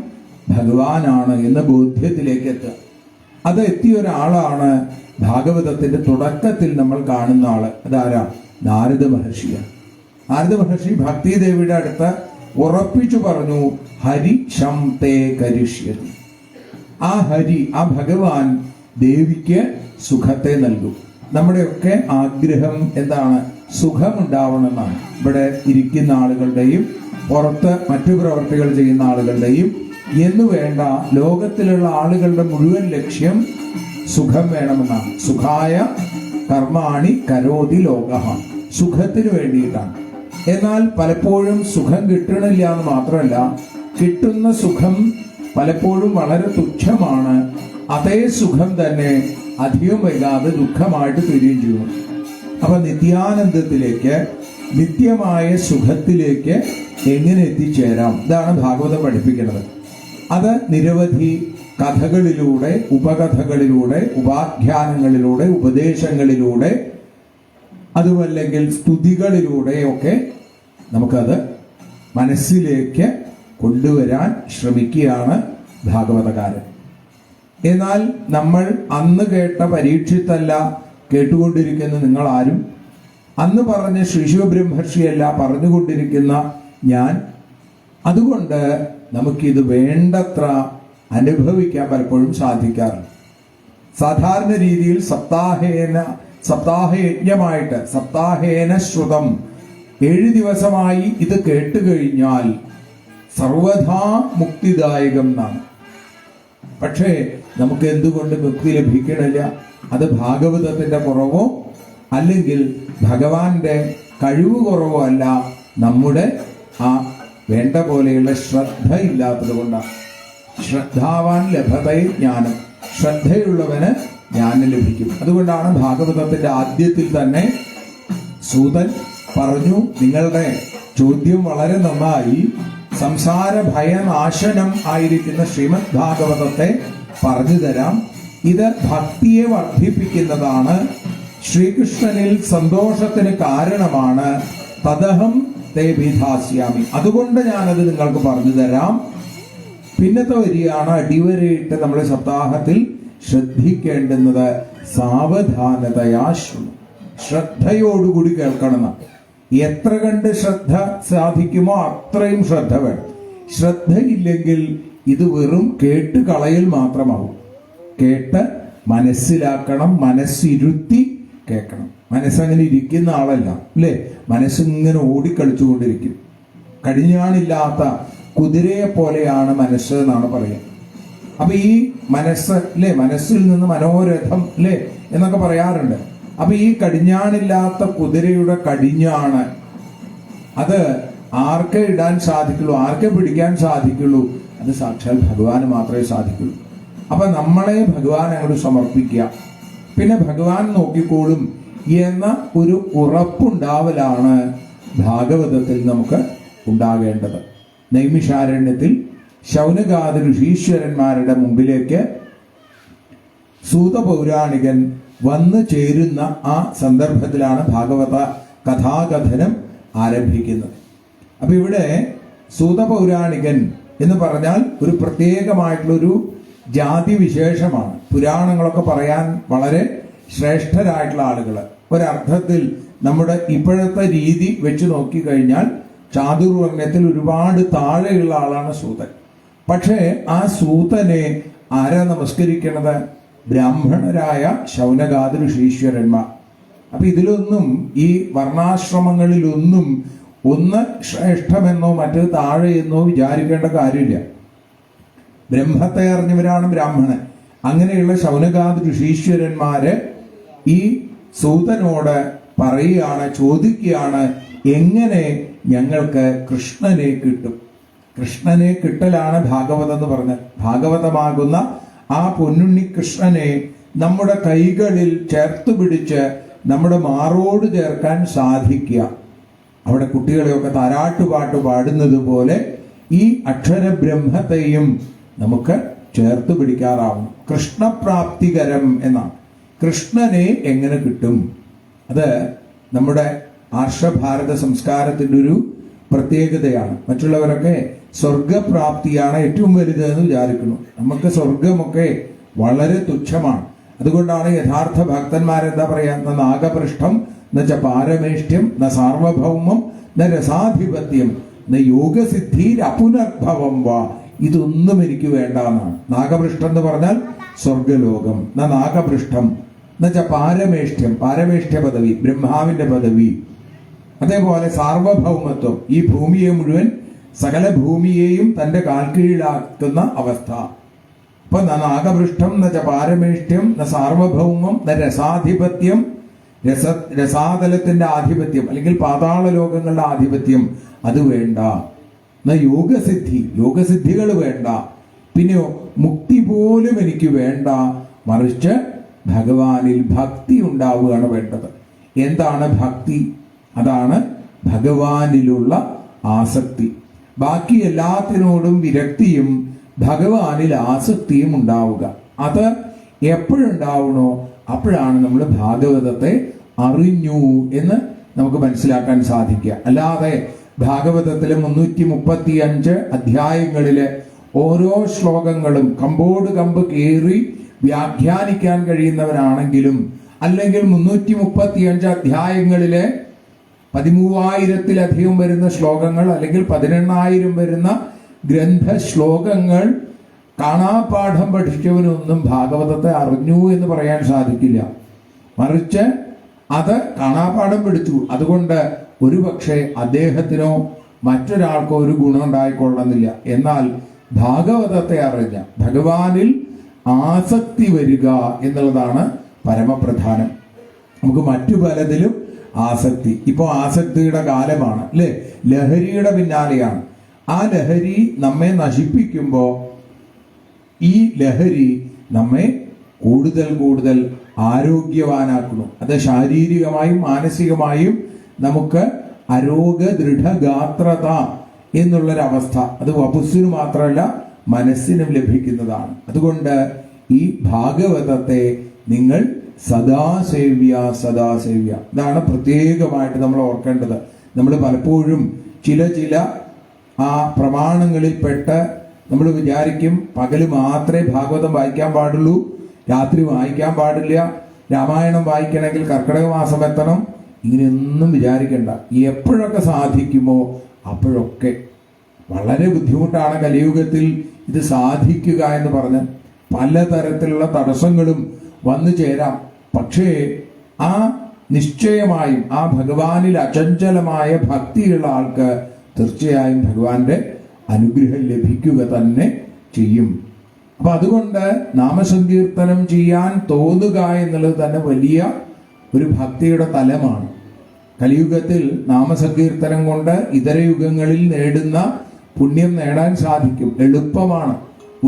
ഭഗവാനാണ് എന്ന ബോധ്യത്തിലേക്ക് എത്തുക. അത് എത്തിയ ഒരാളാണ് ഭാഗവതത്തിന്റെ തുടക്കത്തിൽ നമ്മൾ കാണുന്ന ആള്. അതാരാ? നാരദ മഹർഷിയാണ്. നാരദ മഹർഷി ഭക്തിദേവിയുടെ അടുത്ത് ഉറപ്പിച്ചു പറഞ്ഞു, ഹരി ശം തേ കരിഷ്യതി. ആ ഹരി, ആ ഭഗവാൻ ദേവിക്ക് സുഖത്തെ നൽകും. നമ്മുടെയൊക്കെ ആഗ്രഹം എന്താണ്? സുഖമുണ്ടാവണമെന്നാണ്. ഇവിടെ ഇരിക്കുന്ന ആളുകളുടെയും പുറത്ത് മറ്റു പ്രവർത്തികൾ ചെയ്യുന്ന ആളുകളുടെയും എന്ന് വേണ്ട, ലോകത്തിലുള്ള ആളുകളുടെ മുഴുവൻ ലക്ഷ്യം സുഖം വേണമെന്നാണ്. സുഖായ കർമാണി കരോതി ലോകഃ, സുഖത്തിന് വേണ്ടിയിട്ടാണ്. എന്നാൽ പലപ്പോഴും സുഖം കിട്ടണില്ല എന്ന് മാത്രമല്ല, കിട്ടുന്ന സുഖം പലപ്പോഴും വളരെ തുച്ഛമാണ്. അതേ സുഖം തന്നെ അധികം വൈകാതെ ദുഃഖമായിട്ട് തീരുകയും ചെയ്യുന്നു. അപ്പൊ നിത്യാനന്ദത്തിലേക്ക്, നിത്യമായ സുഖത്തിലേക്ക് എങ്ങനെ എത്തിച്ചേരാം, ഇതാണ് ഭാഗവതം പഠിപ്പിക്കുന്നത്. അത് നിരവധി കഥകളിലൂടെ, ഉപകഥകളിലൂടെ, ഉപാഖ്യാനങ്ങളിലൂടെ, ഉപദേശങ്ങളിലൂടെ, അതുമല്ലെങ്കിൽ സ്തുതികളിലൂടെയൊക്കെ നമുക്കത് മനസ്സിലേക്ക് കൊണ്ടുവരാൻ ശ്രമിക്കുകയാണ് ഭാഗവതകാരൻ. എന്നാൽ നമ്മൾ അന്ന് കേട്ട പരീക്ഷിത്തല്ല കേട്ടുകൊണ്ടിരിക്കുന്ന നിങ്ങൾ ആരും, അന്ന് പറഞ്ഞ ശ്രീശുബ്രഹ്മർഷിയല്ല പറഞ്ഞുകൊണ്ടിരിക്കുന്ന ഞാൻ. അതുകൊണ്ട് നമുക്കിത് വേണ്ടത്ര അനുഭവിക്കാൻ പലപ്പോഴും സാധിക്കാറില്ല. സാധാരണ രീതിയിൽ സപ്താഹയജ്ഞമായിട്ട്, സപ്താഹേന ശ്രുതം, 7 ദിവസമായി ഇത് കേട്ടുകഴിഞ്ഞാൽ സർവഥാ മുക്തിദായകം എന്നാണ്. പക്ഷേ നമുക്ക് എന്തുകൊണ്ട് മുക്തി ലഭിക്കണില്ല? അത് ഭാഗവതത്തിന്റെ കുറവോ അല്ലെങ്കിൽ ഭഗവാന്റെ കഴിവ് കുറവോ അല്ല, നമ്മുടെ ആ വേണ്ട പോലെയുള്ള ശ്രദ്ധ ഇല്ലാത്തത് കൊണ്ടാണ്. ശ്രദ്ധാവാൻ ലഭതേ ജ്ഞാനം, ശ്രദ്ധയുള്ളവന് ജ്ഞാനം ലഭിക്കും. അതുകൊണ്ടാണ് ഭാഗവതത്തിന്റെ ആദ്യത്തിൽ തന്നെ സൂതൻ പറഞ്ഞു, നിങ്ങളുടെ ചോദ്യം വളരെ നന്നായി. സംസാര ഭയനാശനം ആയിരിക്കുന്ന ശ്രീമദ് ഭാഗവതത്തെ പറഞ്ഞു തരാം. ഇത് ഭക്തിയെ വർദ്ധിപ്പിക്കുന്നതാണ്, ശ്രീകൃഷ്ണനിൽ സന്തോഷത്തിന് കാരണമാണ്. തദഹം തേ വിധാസ്യാമി, അതുകൊണ്ട് ഞാനത് നിങ്ങൾക്ക് പറഞ്ഞു തരാം. പിന്നത്തെ വരിയാണ് അടിവരയിട്ട് നമ്മുടെ സപ്താഹത്തിൽ ശ്രദ്ധിക്കേണ്ടുന്നത്. സാവധാനതയാ ശൃണു, ശ്രദ്ധയോടുകൂടി കേൾക്കണം. എത്ര കണ്ട് ശ്രദ്ധ സാധിക്കുമോ അത്രയും ശ്രദ്ധ വേണം. ശ്രദ്ധയില്ലെങ്കിൽ ഇത് വെറും കേട്ട് കളയൽ മാത്രമാവും. കേട്ട് മനസ്സിലാക്കണം, മനസ്സിരുത്തി കേൾക്കണം. മനസ്സങ്ങനെ ഇരിക്കുന്ന ആളല്ല, അല്ലേ? മനസ്സിങ്ങനെ ഓടിക്കളിച്ചുകൊണ്ടിരിക്കും. കടിഞ്ഞാണില്ലാത്ത കുതിരയെ പോലെയാണ് മനസ്സ് എന്നാണ് പറയുക. അപ്പൊ ഈ മനസ്സ്, അല്ലേ, മനസ്സിൽ നിന്ന് മനോരഥം, അല്ലേ, എന്നൊക്കെ പറയാറുണ്ട്. അപ്പൊ ഈ കടിഞ്ഞാണില്ലാത്ത കുതിരയുടെ കടിഞ്ഞാണ് അത് ആർക്കെ ഇടാൻ സാധിക്കുള്ളൂ, ആർക്കെ പിടിക്കാൻ സാധിക്കുള്ളൂ? അത് സാക്ഷാൽ ഭഗവാന് മാത്രമേ സാധിക്കുള്ളൂ. അപ്പൊ നമ്മളെ ഭഗവാൻ അങ്ങോട്ട് സമർപ്പിക്കുക, പിന്നെ ഭഗവാൻ നോക്കിക്കോളും എന്ന ഒരു ഉറപ്പുണ്ടാവലാണ് ഭാഗവതത്തിൽ നമുക്ക് ഉണ്ടാകേണ്ടത്. നൈമിഷാരണ്യത്തിൽ ശൗനകാദി ഋഷീശ്വരന്മാരുടെ മുമ്പിലേക്ക് സൂതപൗരാണികൻ വന്നു ചേരുന്ന ആ സന്ദർഭത്തിലാണ് ഭാഗവത കഥാകഥനം ആരംഭിക്കുന്നത്. അപ്പൊ ഇവിടെ സൂതപൗരാണികൻ എന്ന് പറഞ്ഞാൽ ഒരു പ്രത്യേകമായിട്ടുള്ളൊരു ജാതി വിശേഷമാണ്. പുരാണങ്ങളൊക്കെ പറയാൻ വളരെ ശ്രേഷ്ഠരായിട്ടുള്ള ആളുകൾ. ഒരർത്ഥത്തിൽ നമ്മുടെ ഇപ്പോഴത്തെ രീതി വെച്ച് നോക്കിക്കഴിഞ്ഞാൽ ചാതുർവർണ്ണയത്തിൽ ഒരുപാട് താഴെയുള്ള ആളാണ് സൂതൻ. പക്ഷേ ആ സൂതനെ ആരാ നമസ്കരിക്കണത്? ബ്രാഹ്മണരായ ശൗനകാദി ഋഷീശ്വരന്മാർ. അപ്പൊ ഇതിലൊന്നും, ഈ വർണ്ണാശ്രമങ്ങളിലൊന്നും ഒന്ന് ശ്രേഷ്ഠമെന്നോ മറ്റേത് താഴെയെന്നോ വിചാരിക്കേണ്ട കാര്യമില്ല. ബ്രഹ്മത്തെ അറിഞ്ഞവരാണ് ബ്രാഹ്മണൻ. അങ്ങനെയുള്ള ശൗനകാദി ഋഷീശ്വരന്മാര് ഈ സൂതനോട് പറയുകയാണ്, ചോദിക്കുകയാണ്, എങ്ങനെ ഞങ്ങൾക്ക് കൃഷ്ണനെ കിട്ടും? കൃഷ്ണനെ കിട്ടലാണ് ഭാഗവതം എന്ന് പറഞ്ഞത്. ഭാഗവതമാകുന്ന ആ പൊന്നുണ്ണി കൃഷ്ണനെ നമ്മുടെ കൈകളിൽ ചേർത്ത് പിടിച്ച് നമ്മുടെ മാറോട് ചേർക്കാൻ സാധിക്കുക. അവിടെ കുട്ടികളെയൊക്കെ താരാട്ടുപാട്ട് പാടുന്നത് പോലെ ഈ അക്ഷരബ്രഹ്മത്തെയും നമുക്ക് ചേർത്ത് പിടിക്കാറാവും. കൃഷ്ണപ്രാപ്തികരം എന്നാണ്. കൃഷ്ണനെ എങ്ങനെ കിട്ടും? അത് നമ്മുടെ ആർഷഭാരത സംസ്കാരത്തിന്റെ ഒരു പ്രത്യേകതയാണ്. മറ്റുള്ളവരൊക്കെ സ്വർഗപ്രാപ്തിയാണ് ഏറ്റവും വലുത് എന്ന് വിചാരിക്കുന്നു. നമുക്ക് സ്വർഗമൊക്കെ വളരെ തുച്ഛമാണ്. അതുകൊണ്ടാണ് യഥാർത്ഥ ഭക്തന്മാരെന്താ പറയാ, നാഗപൃഷ്ഠം എന്നുവെച്ച പാരമേഷ്ട്യം, ന സാർവഭൗമം, ന രസാധിപത്യം, ന യോഗസിദ്ധിയിൽ അപുനർഭവം വാ. ഇതൊന്നും എനിക്ക് വേണ്ട എന്നാണ്. നാഗപൃഷ്ഠം എന്ന് പറഞ്ഞാൽ സ്വർഗലോകം. ന നാഗപൃഷ്ഠം എന്നുവെച്ചാൽ പാരമേഷ്ട്യം, പാരമേഷ്ട്യ പദവി, ബ്രഹ്മാവിന്റെ പദവി. അതേപോലെ സാർവഭൗമത്വം, ഈ ഭൂമിയെ മുഴുവൻ സകല ഭൂമിയെയും തന്റെ കാൽക്കീഴിലാക്കുന്ന അവസ്ഥ. അപ്പൊ നാഗപൃഷ്ടം ന ച പാരമേഷ്ട്യം ന സാർവഭൗമം ന രസാധിപത്യം, രസാതലത്തിന്റെ ആധിപത്യം അല്ലെങ്കിൽ പാതാള ലോകങ്ങളുടെ ആധിപത്യം അത് വേണ്ട. യോഗസിദ്ധി, യോഗസിദ്ധികൾ വേണ്ട. പിന്നെയോ മുക്തി പോലും എനിക്ക് വേണ്ട, മറിച്ച് ഭഗവാനിൽ ഭക്തി ഉണ്ടാവുകയാണ് വേണ്ടത്. എന്താണ് ഭക്തി? അതാണ് ഭഗവാനിലുള്ള ആസക്തി. ബാക്കി എല്ലാത്തിനോടും വിരക്തിയും ഭഗവാനിൽ ആസക്തിയും ഉണ്ടാവുക. അത് എപ്പോഴുണ്ടാവണോ അപ്പോഴാണ് നമ്മൾ ഭാഗവതത്തെ അറിഞ്ഞു എന്ന് നമുക്ക് മനസ്സിലാക്കാൻ സാധിക്കുക. അല്ലാതെ ഭാഗവതത്തിലെ 335 അധ്യായങ്ങളിലെ ഓരോ ശ്ലോകങ്ങളും കമ്പോട് കമ്പ് കയറി വ്യാഖ്യാനിക്കാൻ കഴിയുന്നവരാണെങ്കിലും, അല്ലെങ്കിൽ 335 അധ്യായങ്ങളിലെ 13,000-ലധികം വരുന്ന ശ്ലോകങ്ങൾ അല്ലെങ്കിൽ 18,000 വരുന്ന ഗ്രന്ഥ ശ്ലോകങ്ങൾ കാണാപാഠം പഠിച്ചവനൊന്നും ഭാഗവതത്തെ അറിഞ്ഞു എന്ന് പറയാൻ സാധിക്കില്ല. മറിച്ച് അത് കാണാപാഠം പഠിച്ചു, അതുകൊണ്ട് ഒരുപക്ഷെ അദ്ദേഹത്തിനോ മറ്റൊരാൾക്കോ ഒരു ഗുണം ഉണ്ടായിക്കൊള്ളുന്നില്ല. എന്നാൽ ഭാഗവതത്തെ അറിഞ്ഞ ഭഗവാനിൽ ആസക്തി വരിക എന്നുള്ളതാണ് പരമപ്രധാനം. നമുക്ക് മറ്റു പലതിലും ആസക്തി, ഇപ്പോ ആസക്തിയുടെ കാലമാണ് അല്ലെ, ലഹരിയുടെ പിന്നാലെയാണ്. ആ ലഹരി നമ്മെ നശിപ്പിക്കുമ്പോൾ ഈ ലഹരി നമ്മെ കൂടുതൽ കൂടുതൽ ആരോഗ്യവാനാക്കുന്നു. അത് ശാരീരികമായും മാനസികമായും നമുക്ക് അരോഗ ദൃഢഗാത്രത എന്നുള്ളൊരവസ്ഥ അത് വപുസ്സിന് മാത്രമല്ല മനസ്സിനും ലഭിക്കുന്നതാണ്. അതുകൊണ്ട് ഈ ഭാഗവതത്തെ നിങ്ങൾ സദാസേവ്യ സദാസേവ്യ, ഇതാണ് പ്രത്യേകമായിട്ട് നമ്മൾ ഓർക്കേണ്ടത്. നമ്മൾ പലപ്പോഴും ചില ആ പ്രമാണങ്ങളിൽപ്പെട്ട് നമ്മൾ വിചാരിക്കും പകല് മാത്രമേ ഭാഗവതം വായിക്കാൻ പാടുള്ളൂ, രാത്രി വായിക്കാൻ പാടില്ല, രാമായണം വായിക്കണമെങ്കിൽ കർക്കിടക മാസം എത്തണം, ഇങ്ങനെയൊന്നും വിചാരിക്കണ്ട. എപ്പോഴൊക്കെ സാധിക്കുമോ അപ്പോഴൊക്കെ. വളരെ ബുദ്ധിമുട്ടാണ് കലിയുഗത്തിൽ ഇത് സാധിക്കുക എന്ന് പറഞ്ഞ് പലതരത്തിലുള്ള തടസ്സങ്ങളും വന്നു ചേരാം. പക്ഷേ ആ നിശ്ചയമായും ആ ഭഗവാനിൽ അചഞ്ചലമായ ഭക്തിയുള്ള ആൾക്ക് തീർച്ചയായും ഭഗവാന്റെ അനുഗ്രഹം ലഭിക്കുക തന്നെ ചെയ്യും. അപ്പൊ അതുകൊണ്ട് നാമസങ്കീർത്തനം ചെയ്യാൻ തോന്നുക എന്നുള്ളത് തന്നെ വലിയ ഒരു ഭക്തിയുടെ തലമാണ്. കലിയുഗത്തിൽ നാമസങ്കീർത്തനം കൊണ്ട് ഇതര യുഗങ്ങളിൽ നേടുന്ന പുണ്യം നേടാൻ സാധിക്കും, എളുപ്പമാണ്.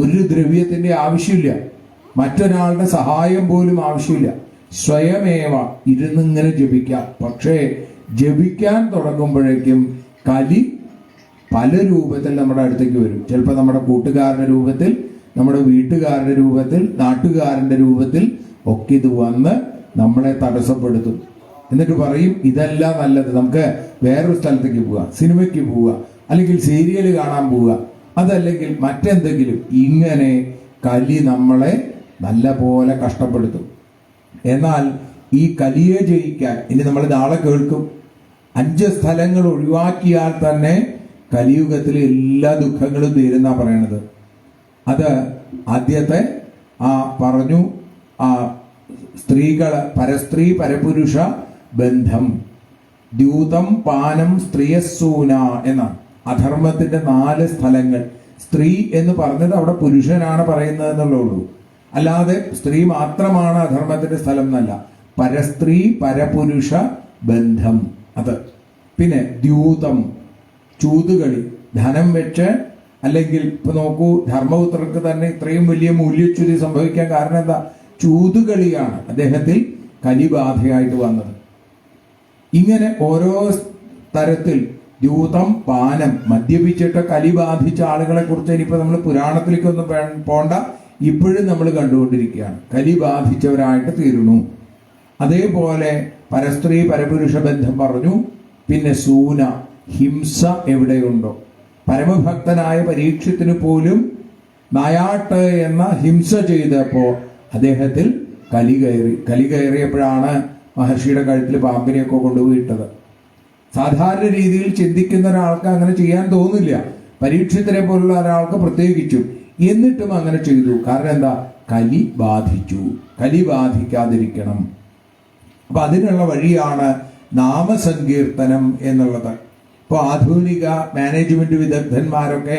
ഒരു ദ്രവ്യത്തിന്റെ ആവശ്യമില്ല, മറ്റൊരാളുടെ സഹായം പോലും ആവശ്യമില്ല. സ്വയമേവ ഇരുന്നിങ്ങനെ ജപിക്കാം. പക്ഷേ ജപിക്കാൻ തുടങ്ങുമ്പോഴേക്കും കലി പല രൂപത്തിൽ നമ്മുടെ അടുത്തേക്ക് വരും. ചിലപ്പോൾ നമ്മുടെ കൂട്ടുകാരുടെ രൂപത്തിൽ, നമ്മുടെ വീട്ടുകാരുടെ രൂപത്തിൽ, നാട്ടുകാരന്റെ രൂപത്തിൽ ഒക്കെ ഇത് വന്ന് നമ്മളെ തടസ്സപ്പെടുത്തും. എന്നിട്ട് പറയും ഇതല്ല നല്ലത്, നമുക്ക് വേറൊരു സ്ഥലത്തേക്ക് പോവുക, സിനിമയ്ക്ക് പോവുക, അല്ലെങ്കിൽ സീരിയൽ കാണാൻ പോവുക, അതല്ലെങ്കിൽ മറ്റെന്തെങ്കിലും. ഇങ്ങനെ കലി നമ്മളെ നല്ല പോലെ കഷ്ടപ്പെടുത്തും. എന്നാൽ ഈ കലിയെ ജയിക്കാൻ ഇനി നമ്മൾ നാളെ കേൾക്കും 5 സ്ഥലങ്ങൾ ഒഴിവാക്കിയാൽ തന്നെ കലിയുഗത്തിലെ എല്ലാ ദുഃഖങ്ങളും തീരുന്ന പറയണത്. അത് ആദ്യത്തെ പറഞ്ഞു സ്ത്രീകള് പരസ്ത്രീ പരപുരുഷ ബന്ധം, ദ്യൂതം പാനം സ്ത്രീയസൂന എന്നാണ് അധർമ്മത്തിന്റെ 4 സ്ഥലങ്ങൾ. സ്ത്രീ എന്ന് പറഞ്ഞത് അവിടെ പുരുഷനാണ് പറയുന്നത് എന്നുള്ളൂ, അല്ലാതെ സ്ത്രീ മാത്രമാണ് അധർമ്മത്തിന്റെ സ്ഥലം എന്നല്ല. പരസ്ത്രീ പരപുരുഷ ബന്ധം അത്. പിന്നെ ദ്യൂതം, ചൂതുകളി, ധനം വെച്ച്, അല്ലെങ്കിൽ ഇപ്പൊ നോക്കൂ ധർമ്മപുത്രർക്ക് തന്നെ ഇത്രയും വലിയ മൂല്യച്യുതി സംഭവിക്കാൻ കാരണം എന്താ? ചൂതുകളിയാണ് അദ്ദേഹത്തിൽ കലിബാധയായിട്ട് വന്നത്. ഇങ്ങനെ ഓരോ തരത്തിൽ ദ്യൂതം പാനം, മദ്യപിച്ചിട്ട് കലി ബാധിച്ച ആളുകളെ കുറിച്ച് ഇനിയിപ്പോ നമ്മൾ പുരാണത്തിലേക്കൊന്നും പോണ്ട, ഇപ്പോഴും നമ്മൾ കണ്ടുകൊണ്ടിരിക്കുകയാണ്. കലി ബാധിച്ചവരായിട്ട് തീരുന്നു. അതേപോലെ പരസ്ത്രീ പരപുരുഷ ബന്ധം പറഞ്ഞു. പിന്നെ സൂന, ഹിംസ എവിടെയുണ്ടോ, പരമഭക്തനായ പരീക്ഷത്തിന് പോലും നായാട്ട് എന്ന ഹിംസ ചെയ്തപ്പോ അദ്ദേഹത്തിൽ കലി കയറിയപ്പോഴാണ് മഹർഷിയുടെ കഴുത്തിൽ പാമ്പിനെയൊക്കെ കൊണ്ടുപോയിട്ടത്. സാധാരണ രീതിയിൽ ചിന്തിക്കുന്ന ഒരാൾക്ക് അങ്ങനെ ചെയ്യാൻ തോന്നില്ല, പരീക്ഷത്തിനെ പോലുള്ള ഒരാൾക്ക് പ്രത്യേകിച്ചും. എന്നിട്ടും അങ്ങനെ ചെയ്തു. കാരണം എന്താ? കലി ബാധിച്ചു. കലി ബാധിക്കാതിരിക്കണം. അപ്പൊ അതിനുള്ള വഴിയാണ് നാമസങ്കീർത്തനം എന്നുള്ളത്. ഇപ്പൊ ആധുനിക മാനേജ്മെന്റ് വിദഗ്ധന്മാരൊക്കെ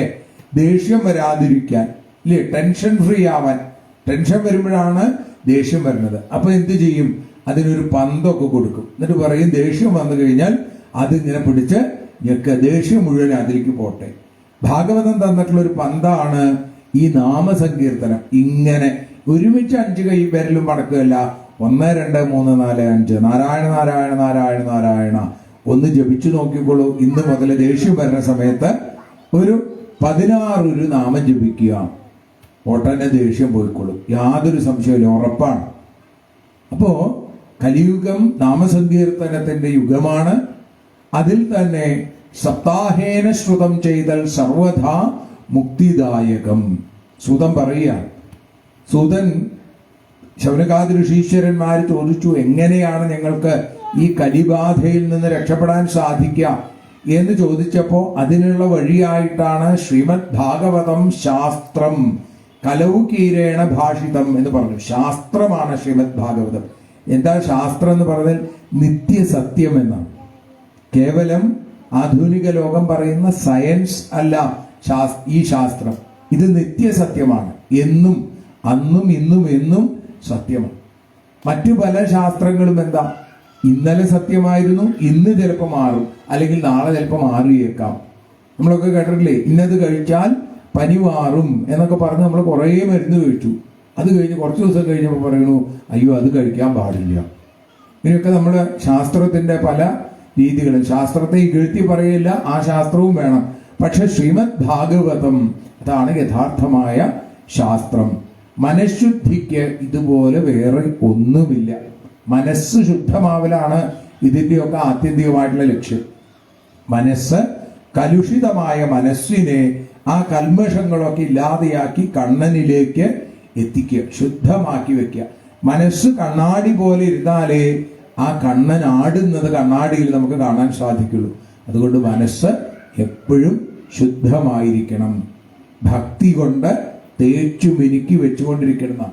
ദേഷ്യം വരാതിരിക്കാൻ, ഇല്ലേ, ടെൻഷൻ ഫ്രീ ആവാൻ, ടെൻഷൻ വരുമ്പോഴാണ് ദേഷ്യം വരുന്നത്. അപ്പൊ എന്ത് ചെയ്യും? അതിനൊരു പന്തൊക്കെ കൊടുക്കും. എന്നിട്ട് പറയും ദേഷ്യം വന്നു കഴിഞ്ഞാൽ അതിങ്ങനെ പിടിച്ച് ഞെക്ക്, ദേഷ്യം മുഴുവൻ അതിലേക്ക് പോട്ടെ. ഭാഗവതം തന്നിട്ടുള്ള ഒരു പന്താണ് ഈ നാമസങ്കീർത്തനം. ഇങ്ങനെ ഒരുമിച്ച് 5 കൈ വിരലും മടക്കുകയല്ല, 1 2 3 4 5 നാരായണ നാരായണ നാരായണ നാരായണ ഒന്ന് ജപിച്ചു നോക്കിക്കോളൂ. ഇന്ന് മുതൽ ദേഷ്യം വരുന്ന സമയത്ത് ഒരു 16 നാമം ജപിക്കുക, ഒട്ടന്നെ ദേഷ്യം പോയിക്കോളും. യാതൊരു സംശയമില്ല, ഉറപ്പാണ്. അപ്പോ കലിയുഗം നാമസങ്കീർത്തനത്തിന്റെ യുഗമാണ്. അതിൽ തന്നെ സപ്താഹേന ശ്രുതം ചെയ്തൽ സർവഥാ മുക്തിദായകം. സൂതൻ പറയുക, സൂതൻ ശൗനകാദി ഋഷീശ്വരന്മാർ ചോദിച്ചു, എങ്ങനെയാണ് ഞങ്ങൾക്ക് ഈ കലിബാധയിൽ നിന്ന് രക്ഷപ്പെടാൻ സാധിക്കുക എന്ന് ചോദിച്ചപ്പോ അതിനുള്ള വഴിയായിട്ടാണ് ശ്രീമദ് ഭാഗവതം ശാസ്ത്രം കലൗകീരേണ ഭാഷിതം എന്ന് പറഞ്ഞു. ശാസ്ത്രമാണ് ശ്രീമദ് ഭാഗവതം. എന്താ ശാസ്ത്രം എന്ന് പറഞ്ഞാൽ? നിത്യസത്യം എന്നാണ്. കേവലം ആധുനിക ലോകം പറയുന്ന സയൻസ് അല്ല ഈ ശാസ്ത്രം. ഇത് നിത്യസത്യമാണ്. എന്നും അന്നും ഇന്നും എന്നും സത്യമാണ്. മറ്റു പല ശാസ്ത്രങ്ങളും എന്താ? ഇന്നലെ സത്യമായിരുന്നു, ഇന്ന് ചിലപ്പോൾ മാറും, അല്ലെങ്കിൽ നാളെ ചിലപ്പോൾ മാറിയേക്കാം. നമ്മളൊക്കെ കേട്ടിട്ടില്ലേ, ഇന്നത് കഴിച്ചാൽ പനി മാറും എന്നൊക്കെ പറഞ്ഞ് നമ്മൾ കുറേ മരുന്ന് കഴിച്ചു. അത് കഴിഞ്ഞ് കുറച്ച് ദിവസം കഴിഞ്ഞപ്പോൾ പറയണു, അയ്യോ അത് കഴിക്കാൻ പാടില്ല. ഇങ്ങനെയൊക്കെ നമ്മൾ ശാസ്ത്രത്തിന്റെ പല രീതികളും, ശാസ്ത്രത്തെ ഇകഴ്ത്തി പറയില്ല, ആ ശാസ്ത്രവും വേണം. പക്ഷെ ശ്രീമദ് ഭാഗവതം അതാണ് യഥാർത്ഥമായ ശാസ്ത്രം. മനഃശുദ്ധിക്ക് ഇതുപോലെ വേറെ ഒന്നുമില്ല. മനസ്സ് ശുദ്ധമാവലാണ് ഇതിന്റെയൊക്കെ ആത്യന്തികമായിട്ടുള്ള ലക്ഷ്യം. മനസ്സ്, കലുഷിതമായ മനസ്സിനെ ആ കൽമഷങ്ങളൊക്കെ ഇല്ലാതെയാക്കി കണ്ണനിലേക്ക് എത്തിക്കുക, ശുദ്ധമാക്കി വെക്കുക. മനസ്സ് കണ്ണാടി പോലെ ഇരുന്നാലേ ആ കണ്ണൻ ആടുന്നത് കണ്ണാടിയിൽ നമുക്ക് കാണാൻ സാധിക്കുള്ളൂ. അതുകൊണ്ട് മനസ്സ് എപ്പോഴും ശുദ്ധമായിരിക്കണം. ഭക്തി കൊണ്ട് തേച്ചു മിനുക്കി വെച്ചുകൊണ്ടിരിക്കണം.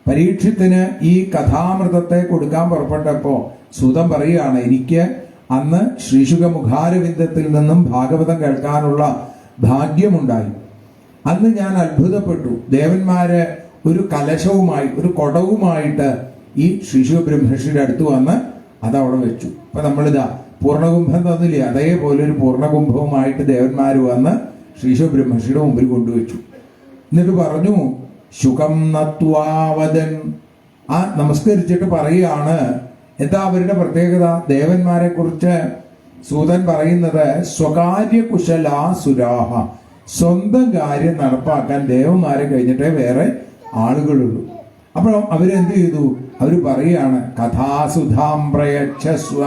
പരീക്ഷത്തിന് ഈ കഥാമൃതത്തെ കൊടുക്കാൻ പുറപ്പെട്ടപ്പോ സൂതൻ പറയുകയാണ്, എനിക്ക് അന്ന് ശ്രീശുക മുഖാരവിന്ദത്തിൽ നിന്നും ഭാഗവതം കേൾക്കാനുള്ള ഭാഗ്യമുണ്ടായി. അന്ന് ഞാൻ അത്ഭുതപ്പെട്ടു. ദേവന്മാര് ഒരു കലശവുമായി, ഒരു കുടവുമായിട്ട് ഈ ശ്രീശുക ബ്രഹ്മർഷിയുടെ അടുത്ത് വന്ന് അതവിടെ വെച്ചു. അപ്പൊ നമ്മളിതാ പൂർണ്ണകുംഭം തന്നില്ലേ, അതേപോലെ ഒരു പൂർണ്ണകുംഭവുമായിട്ട് ദേവന്മാര് വന്ന് ശ്രീശുക ബ്രഹ്മർഷിയുടെ മുമ്പിൽ കൊണ്ടുവച്ചു. എന്നിട്ട് പറഞ്ഞു, ശുകം നത്വാവദൻ. ആ നമസ്കരിച്ചിട്ട് പറയുകയാണ്, എന്താ അവരുടെ പ്രത്യേകത? ദേവന്മാരെ കുറിച്ച് സൂതൻ പറയുന്നത്, സ്വകാര്യ കുശലാ സുരാഹ. സ്വന്തം കാര്യം നടപ്പാക്കാൻ ദേവന്മാരെ കഴിഞ്ഞിട്ടേ വേറെ ആളുകളുള്ളൂ. അപ്പോൾ അവരെന്ത് ചെയ്തു? അവർ പറയുകയാണ്, കഥാസുധാം പ്രയച്ഛസ്വ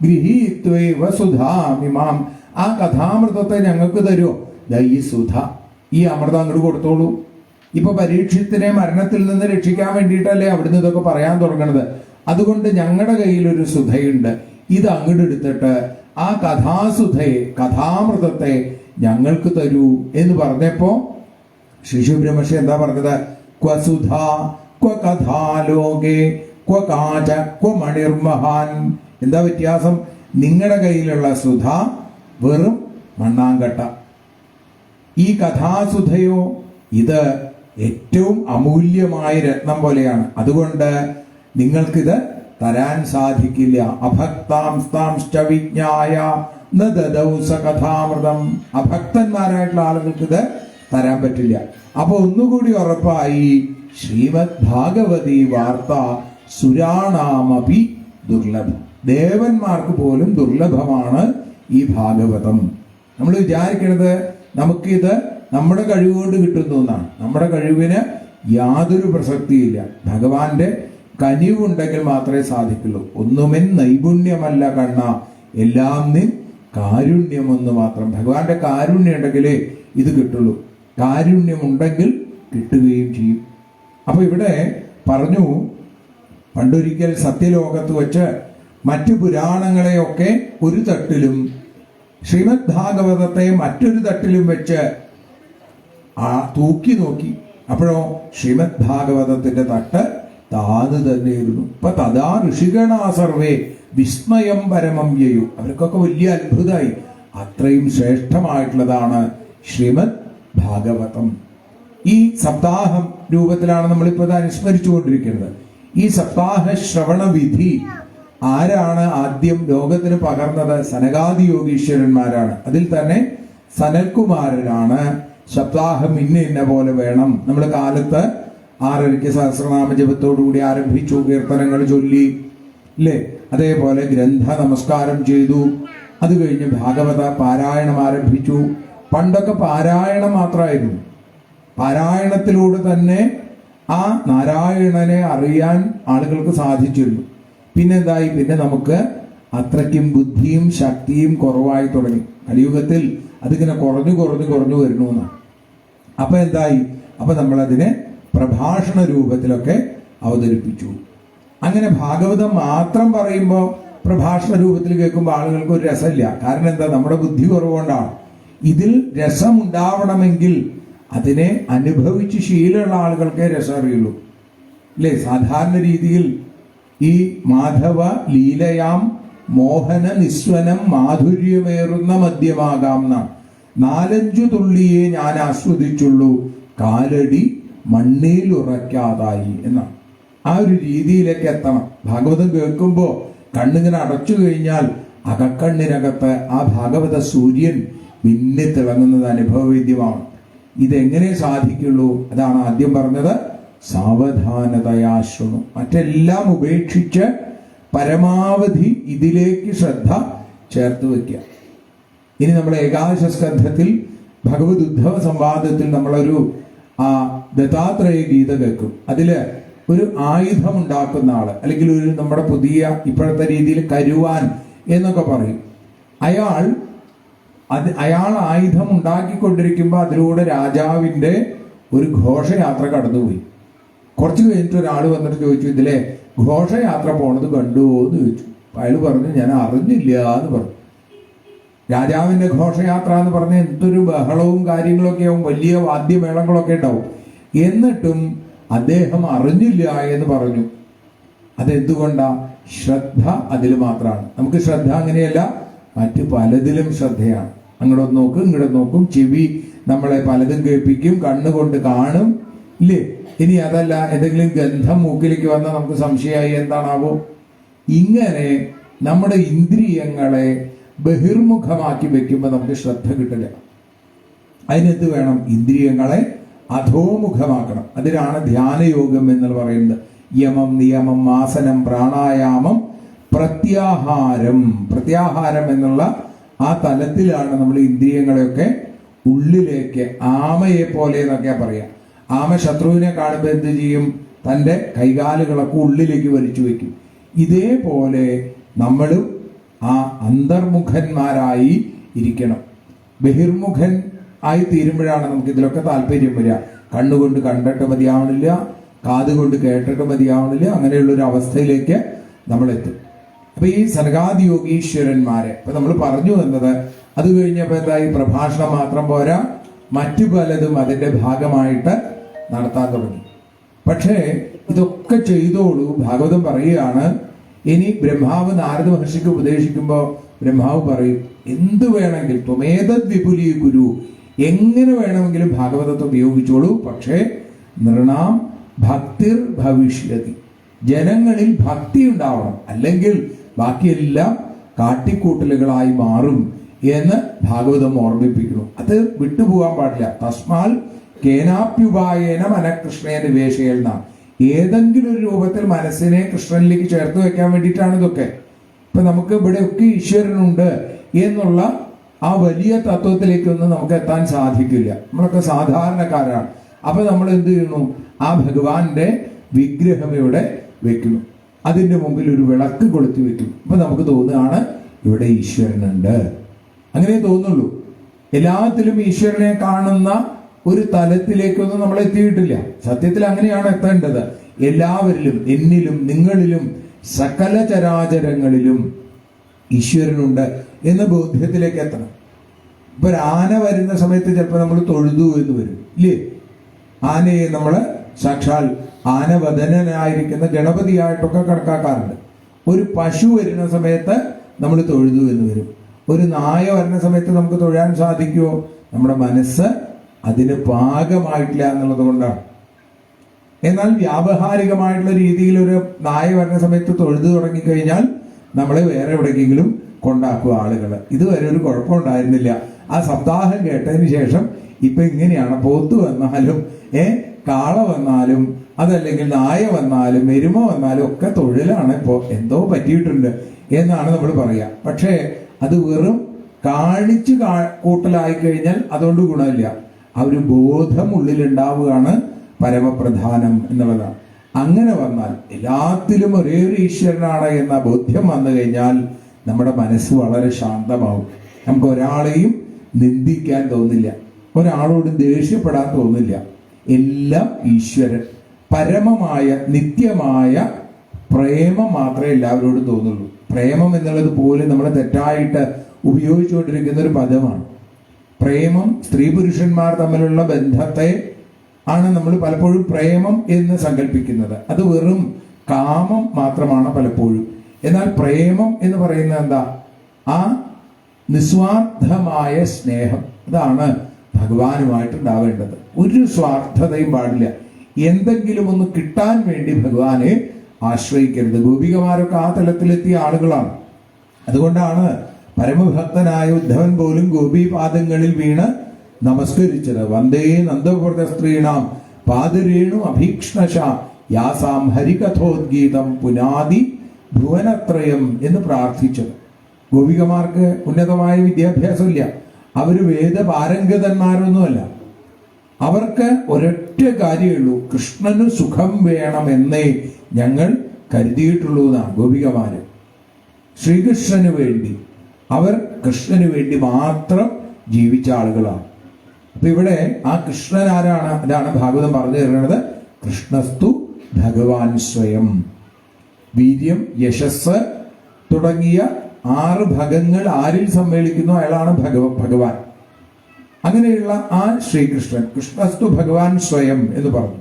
ഗൃഹീത്വൈവ സുധാമിമാം. ആ കഥാമൃതത്തെ ഞങ്ങൾക്ക് തരുമോ? ഈ സുധ, ഈ അമൃതം അങ്ങോട്ട് കൊടുത്തോളൂ. ഇപ്പൊ പരീക്ഷത്തിനെ മരണത്തിൽ നിന്ന് രക്ഷിക്കാൻ വേണ്ടിയിട്ടല്ലേ അവിടുന്ന് ഇതൊക്കെ പറയാൻ തുടങ്ങണത്. അതുകൊണ്ട് ഞങ്ങളുടെ കയ്യിലൊരു സുധയുണ്ട്, ഇത് അങ്ങോട്ട് എടുത്തിട്ട് ആ കഥാസുധയെ, കഥാമൃതത്തെ ഞങ്ങൾക്ക് തരൂ എന്ന് പറഞ്ഞപ്പോ ശിശു ബ്രഹ്മർഷി എന്താ പറഞ്ഞത്? ക്വ സുധ ക്വ കഥാലോകേ ക്വ കാച ക്വ മണിർമഹാൻ. എന്താ വ്യത്യാസം? നിങ്ങളുടെ കയ്യിലുള്ള സുധ വെറും മണ്ണാങ്കട്ട, ഈ കഥാസുധയോ ഇത് ഏറ്റവും അമൂല്യമായ രത്നം പോലെയാണ്. അതുകൊണ്ട് നിങ്ങൾക്കിത് തരാൻ സാധിക്കില്ല. അഭക്താംസ്താംശ്ച വിജ്ഞായ ന ദദൗ സ കഥാമൃതം. അഭക്തന്മാരായിട്ടുള്ള ആളുകൾക്ക് ഇത് തരാൻ പറ്റില്ല. അപ്പൊ ഒന്നുകൂടി ഉറപ്പായി, ശ്രീമദ് ഭാഗവതി വാർത്ത സുരാണാമപി ദുർലഭം. ദേവന്മാർക്ക് പോലും ദുർലഭമാണ് ഈ ഭാഗവതം. നമ്മൾ വിചാരിക്കുന്നത് നമുക്കിത് നമ്മുടെ കഴിവുകൊണ്ട് കിട്ടുന്നു എന്നാണ്. നമ്മുടെ കഴിവിന് യാതൊരു പ്രസക്തിയില്ല. ഭഗവാന്റെ കനിവുണ്ടെങ്കിൽ മാത്രമേ സാധിക്കുള്ളൂ. ഒന്നുമെൻ നൈപുണ്യമല്ല കണ്ണ, എല്ലാം നിൻ കാരുണ്യമൊന്ന് മാത്രം. ഭഗവാന്റെ കാരുണ്യം ഉണ്ടെങ്കിലേ ഇത് കിട്ടുള്ളൂ. കാരുണ്യമുണ്ടെങ്കിൽ കിട്ടുകയും ചെയ്യും. അപ്പൊ ഇവിടെ പറഞ്ഞു, പണ്ടൊരിക്കൽ സത്യലോകത്ത് വെച്ച് മറ്റു പുരാണങ്ങളെയൊക്കെ ഒരു തട്ടിലും ശ്രീമദ് ഭാഗവതത്തെ മറ്റൊരു തട്ടിലും വെച്ച് തൂക്കി നോക്കി. അപ്പോഴോ ശ്രീമദ് ഭാഗവതത്തിന്റെ തട്ട് താത് തന്നെയിരുന്നു. ഇപ്പൊ തഥാ ഋഷിഗണാ സർവേ വിസ്മയം പരമം യയു. അവർക്കൊക്കെ വലിയ അത്ഭുതമായി. അത്രയും ശ്രേഷ്ഠമായിട്ടുള്ളതാണ് ശ്രീമദ് ഭാഗവതം. ഈ സപ്താഹം രൂപത്തിലാണ് നമ്മളിപ്പോൾ ഇത് അനുസ്മരിച്ചുകൊണ്ടിരിക്കുന്നത്. ഈ സപ്താഹ ശ്രവണ വിധി ആരാണ് ആദ്യം ലോകത്തിന് പകർന്നത്? സനകാദി യോഗീശ്വരന്മാരാണ്. അതിൽ തന്നെ സനൽകുമാരനാണ് സപ്താഹം ഇന്ന പോലെ വേണം. നമ്മൾ കാലത്ത് 6:30 സഹസ്രനാമ ജപത്തോടുകൂടി ആരംഭിച്ചു, കീർത്തനങ്ങൾ ചൊല്ലി അല്ലേ, അതേപോലെ ഗ്രന്ഥ നമസ്കാരം ചെയ്തു, അത് കഴിഞ്ഞ് ഭാഗവത പാരായണം ആരംഭിച്ചു. പണ്ടൊക്കെ പാരായണം മാത്രമായിരുന്നു. പാരായണത്തിലൂടെ തന്നെ ആ നാരായണനെ അറിയാൻ ആളുകൾക്ക് സാധിച്ചിരുന്നു. പിന്നെന്തായി? പിന്നെ നമുക്ക് അത്രയ്ക്കും ബുദ്ധിയും ശക്തിയും കുറവായി തുടങ്ങി. കലിയുഗത്തിൽ അതിങ്ങനെ കുറഞ്ഞു വരുന്നു എന്നാണ്. അപ്പൊ എന്തായി? അപ്പൊ നമ്മളതിനെ പ്രഭാഷണ രൂപത്തിലൊക്കെ അവതരിപ്പിച്ചു. അങ്ങനെ ഭാഗവതം മാത്രം പറയുമ്പോൾ പ്രഭാഷണ രൂപത്തിൽ കേൾക്കുമ്പോൾ ആളുകൾക്ക് ഒരു രസമില്ല. കാരണം എന്താ? നമ്മുടെ ബുദ്ധി കുറവുകൊണ്ടാണ്. ഇതിൽ രസം ഉണ്ടാവണമെങ്കിൽ അതിനെ അനുഭവിച്ച് ശീലമുള്ള ആളുകൾക്കേ രസം അറിയുള്ളൂ അല്ലേ? സാധാരണ രീതിയിൽ ഈ മാധവ ലീലയാം മോഹന നിസ്വനം മാധുര്യമേറുന്ന മദ്യമാകാം എന്നാണ്. 4-5 തുള്ളിയെ ഞാൻ ആസ്വദിച്ചുള്ളൂ, കാലടി മണ്ണിൽ ഉറയ്ക്കാതായി എന്നാണ്. ആ ഒരു രീതിയിലേക്ക് എത്തണം. ഭാഗവതം കേൾക്കുമ്പോൾ കണ്ണിങ്ങനെ അടച്ചു കഴിഞ്ഞാൽ അകക്കണ്ണിനകത്ത് ആ ഭാഗവത സൂര്യൻ മിന്നി തിളങ്ങുന്നത് അനുഭവവേദ്യമാണ്. ഇതെങ്ങനെ സാധിക്കുള്ളൂ? അതാണ് ആദ്യം പറഞ്ഞത്, സാവധാനതയാശ്രണു. മറ്റെല്ലാം ഉപേക്ഷിച്ച് പരമാവധി ഇതിലേക്ക് ശ്രദ്ധ ചേർത്ത് വയ്ക്കുക. ഇനി നമ്മൾ ഏകാദശ സ്കന്ധത്തിൽ ഭഗവത് ഉദ്ധവ സംവാദത്തിൽ നമ്മളൊരു ദത്താത്രേയ ഗീത കേൾക്കും. അതില് ഒരു ആയുധം ഉണ്ടാക്കുന്ന ആള്, അല്ലെങ്കിൽ ഒരു നമ്മുടെ പുതിയ ഇപ്പോഴത്തെ രീതിയിൽ കരുവാൻ എന്നൊക്കെ പറയും, അയാൾ ആയുധം ഉണ്ടാക്കിക്കൊണ്ടിരിക്കുമ്പോൾ അതിലൂടെ രാജാവിന്റെ ഒരു ഘോഷയാത്ര കടന്നുപോയി. കുറച്ച് കഴിഞ്ഞിട്ട് ഒരാൾ വന്നിട്ട് ചോദിച്ചു, ഇതിലെ ഘോഷയാത്ര പോണത് കണ്ടുവോ എന്ന് ചോദിച്ചു. അയാൾ പറഞ്ഞു, ഞാൻ അറിഞ്ഞില്ല എന്ന് പറഞ്ഞു. രാജാവിന്റെ ഘോഷയാത്ര എന്ന് പറഞ്ഞ എന്തൊരു ബഹളവും കാര്യങ്ങളൊക്കെ ആവും, വലിയ വാദ്യമേളങ്ങളൊക്കെ ഉണ്ടാവും. എന്നിട്ടും അദ്ദേഹം അറിഞ്ഞില്ല എന്ന് പറഞ്ഞു. അതെന്തുകൊണ്ടാ? ശ്രദ്ധ അതിൽ മാത്രമാണ്. നമുക്ക് ശ്രദ്ധ അങ്ങനെയല്ല, മറ്റു പലതിലും ശ്രദ്ധയാണ്. അങ്ങോട്ട് നോക്കും, ഇങ്ങോട്ട് നോക്കും, ചെവി നമ്മളെ പലതും കേൾപ്പിക്കും, കണ്ണുകൊണ്ട് കാണും ഇല്ലേ? ഇനി അതല്ല, എന്തെങ്കിലും ഗന്ധം മൂക്കിലേക്ക് വന്നാൽ നമുക്ക് സംശയമായി, എന്താണാവോ? ഇങ്ങനെ നമ്മുടെ ഇന്ദ്രിയങ്ങളെ ബഹിർമുഖമാക്കി വെക്കുമ്പോൾ നമുക്ക് ശ്രദ്ധ കിട്ടില്ല. അതിനെന്ത് വേണം? ഇന്ദ്രിയങ്ങളെ അധോമുഖമാക്കണം. അതിനാണ് ധ്യാനയോഗം എന്ന് പറയുന്നത്. യമം, നിയമം, ആസനം, പ്രാണായാമം, പ്രത്യാഹാരം എന്നുള്ള ആ തലത്തിലാണ് നമ്മൾ ഇന്ദ്രിയങ്ങളെയൊക്കെ ഉള്ളിലേക്ക്, ആമയെ പോലെ എന്നൊക്കെ പറയാം. ആമ ശത്രുവിനെ കാണുമ്പോൾ എന്ത് ചെയ്യും? തൻ്റെ കൈകാലുകളൊക്കെ ഉള്ളിലേക്ക് വലിച്ചു വെക്കും. ഇതേപോലെ നമ്മളും ആ അന്തർമുഖന്മാരായി ഇരിക്കണം. ബഹിർമുഖൻ ആയി തീരുമ്പോഴാണ് നമുക്ക് ഇതിലൊക്കെ താല്പര്യം വരിക. കണ്ണുകൊണ്ട് കണ്ടിട്ട് മതിയാവണില്ല, കാതുകൊണ്ട് കേട്ടിട്ട് മതിയാവണില്ല, അങ്ങനെയുള്ളൊരു അവസ്ഥയിലേക്ക് നമ്മളെത്തും. അപ്പൊ ഈ സനകാദി യോഗീശ്വരന്മാരെ ഇപ്പൊ നമ്മൾ പറഞ്ഞു വന്നത്, അത് കഴിഞ്ഞപ്പോ എന്തായി? പ്രഭാഷണം മാത്രം പോരാ, മറ്റു പലതും അതിന്റെ ഭാഗമായിട്ട് നടത്താൻ തുടങ്ങി. പക്ഷേ ഇതൊക്കെ ചെയ്തോളൂ, ഭാഗവതം പറയുകയാണ്. ഇനി ബ്രഹ്മാവ് നാരദ മഹർഷിക്ക് ഉപദേശിക്കുമ്പോൾ ബ്രഹ്മാവ് പറയും, എന്ത് വേണമെങ്കിൽ ത്വമേതദ് വിപുലീ ഗുരു, എങ്ങനെ വേണമെങ്കിലും ഭാഗവതത്തെ ഉപയോഗിച്ചോളൂ, പക്ഷേ നൃണാം ഭക്തിർ ഭവിഷ്യതി, ജനങ്ങളിൽ ഭക്തി ഉണ്ടാവണം, അല്ലെങ്കിൽ ബാക്കിയെല്ലാം കാട്ടിക്കൂട്ടലുകളായി മാറും എന്ന് ഭാഗവതം ഓർമ്മിപ്പിക്കുന്നു. അത് വിട്ടുപോകാൻ പാടില്ല. തസ്മാൽ കേനാപ്യുപായേന മനഃകൃഷ്ണേ നിവേശയെന്ന, ഏതെങ്കിലും ഒരു രൂപത്തിൽ മനസ്സിനെ കൃഷ്ണനിലേക്ക് ചേർത്ത് വെക്കാൻ വേണ്ടിയിട്ടാണ് ഇതൊക്കെ. ഇപ്പൊ നമുക്ക് ഇവിടെയൊക്കെ ഈശ്വരനുണ്ട് എന്നുള്ള ആ വലിയ തത്വത്തിലേക്കൊന്നും നമുക്ക് എത്താൻ സാധിക്കില്ല. നമ്മളൊക്കെ സാധാരണക്കാരാണ്. അപ്പൊ നമ്മൾ എന്ത് ചെയ്യുന്നു? ആ ഭഗവാന്റെ വിഗ്രഹം ഇവിടെ വെക്കുന്നു, അതിന്റെ മുമ്പിൽ ഒരു വിളക്ക് കൊളുത്തി വെക്കും. അപ്പൊ നമുക്ക് തോന്നുകയാണ് ഇവിടെ ഈശ്വരനുണ്ട്. അങ്ങനെ തോന്നുള്ളൂ. എല്ലാത്തിലും ഈശ്വരനെ കാണുന്ന ഒരു തലത്തിലേക്കൊന്നും നമ്മൾ എത്തിയിട്ടില്ല. സത്യത്തിൽ അങ്ങനെയാണ് എത്തേണ്ടത്. എല്ലാവരിലും, എന്നിലും, നിങ്ങളിലും, സകല ചരാചരങ്ങളിലും ഈശ്വരനുണ്ട് എന്ന ബോധ്യത്തിലേക്ക് എത്തണം. ഇപ്പൊ ഒരു ആന വരുന്ന സമയത്ത് ചിലപ്പോൾ നമ്മൾ തൊഴുതു എന്ന് വരും ഇല്ലേ? ആനയെ നമ്മൾ സാക്ഷാൽ ആനവദനായിരിക്കുന്ന ഗണപതിയായിട്ടൊക്കെ കണക്കാക്കാറുണ്ട്. ഒരു പശു വരുന്ന സമയത്ത് നമ്മൾ തൊഴുതു എന്ന് വരും. ഒരു നായ വരുന്ന സമയത്ത് നമുക്ക് തൊഴാൻ സാധിക്കുമോ? നമ്മുടെ മനസ്സ് അതിന് പാകമായിട്ടില്ല എന്നുള്ളത് കൊണ്ടാണ്. എന്നാൽ വ്യാവഹാരികമായിട്ടുള്ള രീതിയിൽ ഒരു നായ വരുന്ന സമയത്ത് തൊഴുതു തുടങ്ങിക്കഴിഞ്ഞാൽ നമ്മളെ വേറെ എവിടേക്കെങ്കിലും കൊണ്ടാക്കുക ആളുകൾ. ഇതുവരെ ഒരു കുഴപ്പമുണ്ടായിരുന്നില്ല. ആ സപ്താഹം കേട്ടതിന് ശേഷം ഇപ്പൊ ഇങ്ങനെയാണ്. പോത്ത് വന്നാലും കാള വന്നാലും അതല്ലെങ്കിൽ നായ വന്നാലും എരുമ വന്നാലും ഒക്കെ തൊഴിലാണ്. ഇപ്പോ എന്തോ പറ്റിയിട്ടുണ്ട് എന്നാണ് നമ്മൾ പറയുക. പക്ഷേ അത് വെറും കാണിച്ച് കൂട്ടലായി കഴിഞ്ഞാൽ അതുകൊണ്ട് ഗുണമില്ല. ആ ഒരു ബോധം ഉള്ളിലുണ്ടാവുകയാണ് പരമപ്രധാനം എന്നുള്ളതാണ്. അങ്ങനെ വന്നാൽ എല്ലാത്തിലും ഒരേ ഒരു ഈശ്വരനാണ് എന്ന ബോധ്യം വന്നു കഴിഞ്ഞാൽ നമ്മുടെ മനസ്സ് വളരെ ശാന്തമാവും. നമുക്ക് ഒരാളെയും നിന്ദിക്കാൻ തോന്നില്ല, ഒരാളോട് ദേഷ്യപ്പെടാൻ തോന്നില്ല. എല്ലാം ഈശ്വരൻ, പരമമായ നിത്യമായ പ്രേമം മാത്രമേ എല്ലാവരോടും തോന്നുള്ളൂ. പ്രേമം എന്നുള്ളത് പോലും നമ്മൾ തെറ്റായിട്ട് ഉപയോഗിച്ചുകൊണ്ടിരിക്കുന്ന ഒരു പദമാണ്. പ്രേമം സ്ത്രീ പുരുഷന്മാർ തമ്മിലുള്ള ബന്ധത്തെ ആണ് നമ്മൾ പലപ്പോഴും പ്രേമം എന്ന് സങ്കല്പിക്കുന്നത്. അത് വെറും കാമം മാത്രമാണ് പലപ്പോഴും. എന്നാൽ പ്രേമം എന്ന് പറയുന്നത് എന്താ? ആ നിസ്വാർത്ഥമായ സ്നേഹം. അതാണ് ഭഗവാനുമായിട്ട് ഉണ്ടാവേണ്ടത്. ഒരു സ്വാർത്ഥതയും പാടില്ല. എന്തെങ്കിലും ഒന്ന് കിട്ടാൻ വേണ്ടി ഭഗവാനെ ആശ്രയിക്കരുത്. ഗോപികമാരൊക്കെ ആ തലത്തിലെത്തിയ ആളുകളാണ്. അതുകൊണ്ടാണ് പരമഭക്തനായ ഉദ്ധവൻ പോലും ഗോപീപാദങ്ങളിൽ വീണ് നമസ്കരിച്ചത്. വന്ദേ നന്ദവ്രത സ്ത്രീണാം പാദരേണു അഭീക്ഷ്ണശ യാസാം ഹരികഥോദ്ഗീതം പുനാദി ഭുവനത്രയം എന്ന് പ്രാർത്ഥിച്ചത്. ഗോപികമാർക്ക് ഉന്നതമായ വിദ്യാഭ്യാസമില്ല, അവര് വേദപാരംഗതന്മാരൊന്നുമല്ല. അവർക്ക് ഒരൊറ്റ കാര്യമുള്ളൂ, കൃഷ്ണന് സുഖം വേണമെന്നേ ഞങ്ങൾ കരുതിയിട്ടുള്ളൂ എന്നാണ് ഗോപികമാര്. ശ്രീകൃഷ്ണന് വേണ്ടി, അവർ കൃഷ്ണന് വേണ്ടി മാത്രം ജീവിച്ച ആളുകളാണ്. അപ്പൊ ഇവിടെ ആ കൃഷ്ണൻ ആരാണ്? അതാണ് ഭാഗവതം പറഞ്ഞു തരുന്നത്. കൃഷ്ണസ്തു ഭഗവാൻ സ്വയം. വീര്യം, യശസ് തുടങ്ങിയ 6 ഭഗങ്ങൾ ആരിൽ സമ്മേളിക്കുന്നു അയാളാണ് ഭഗവാൻ. അങ്ങനെയുള്ള ആ ശ്രീകൃഷ്ണൻ, കൃഷ്ണസ്തു ഭഗവാൻ സ്വയം എന്ന് പറഞ്ഞു.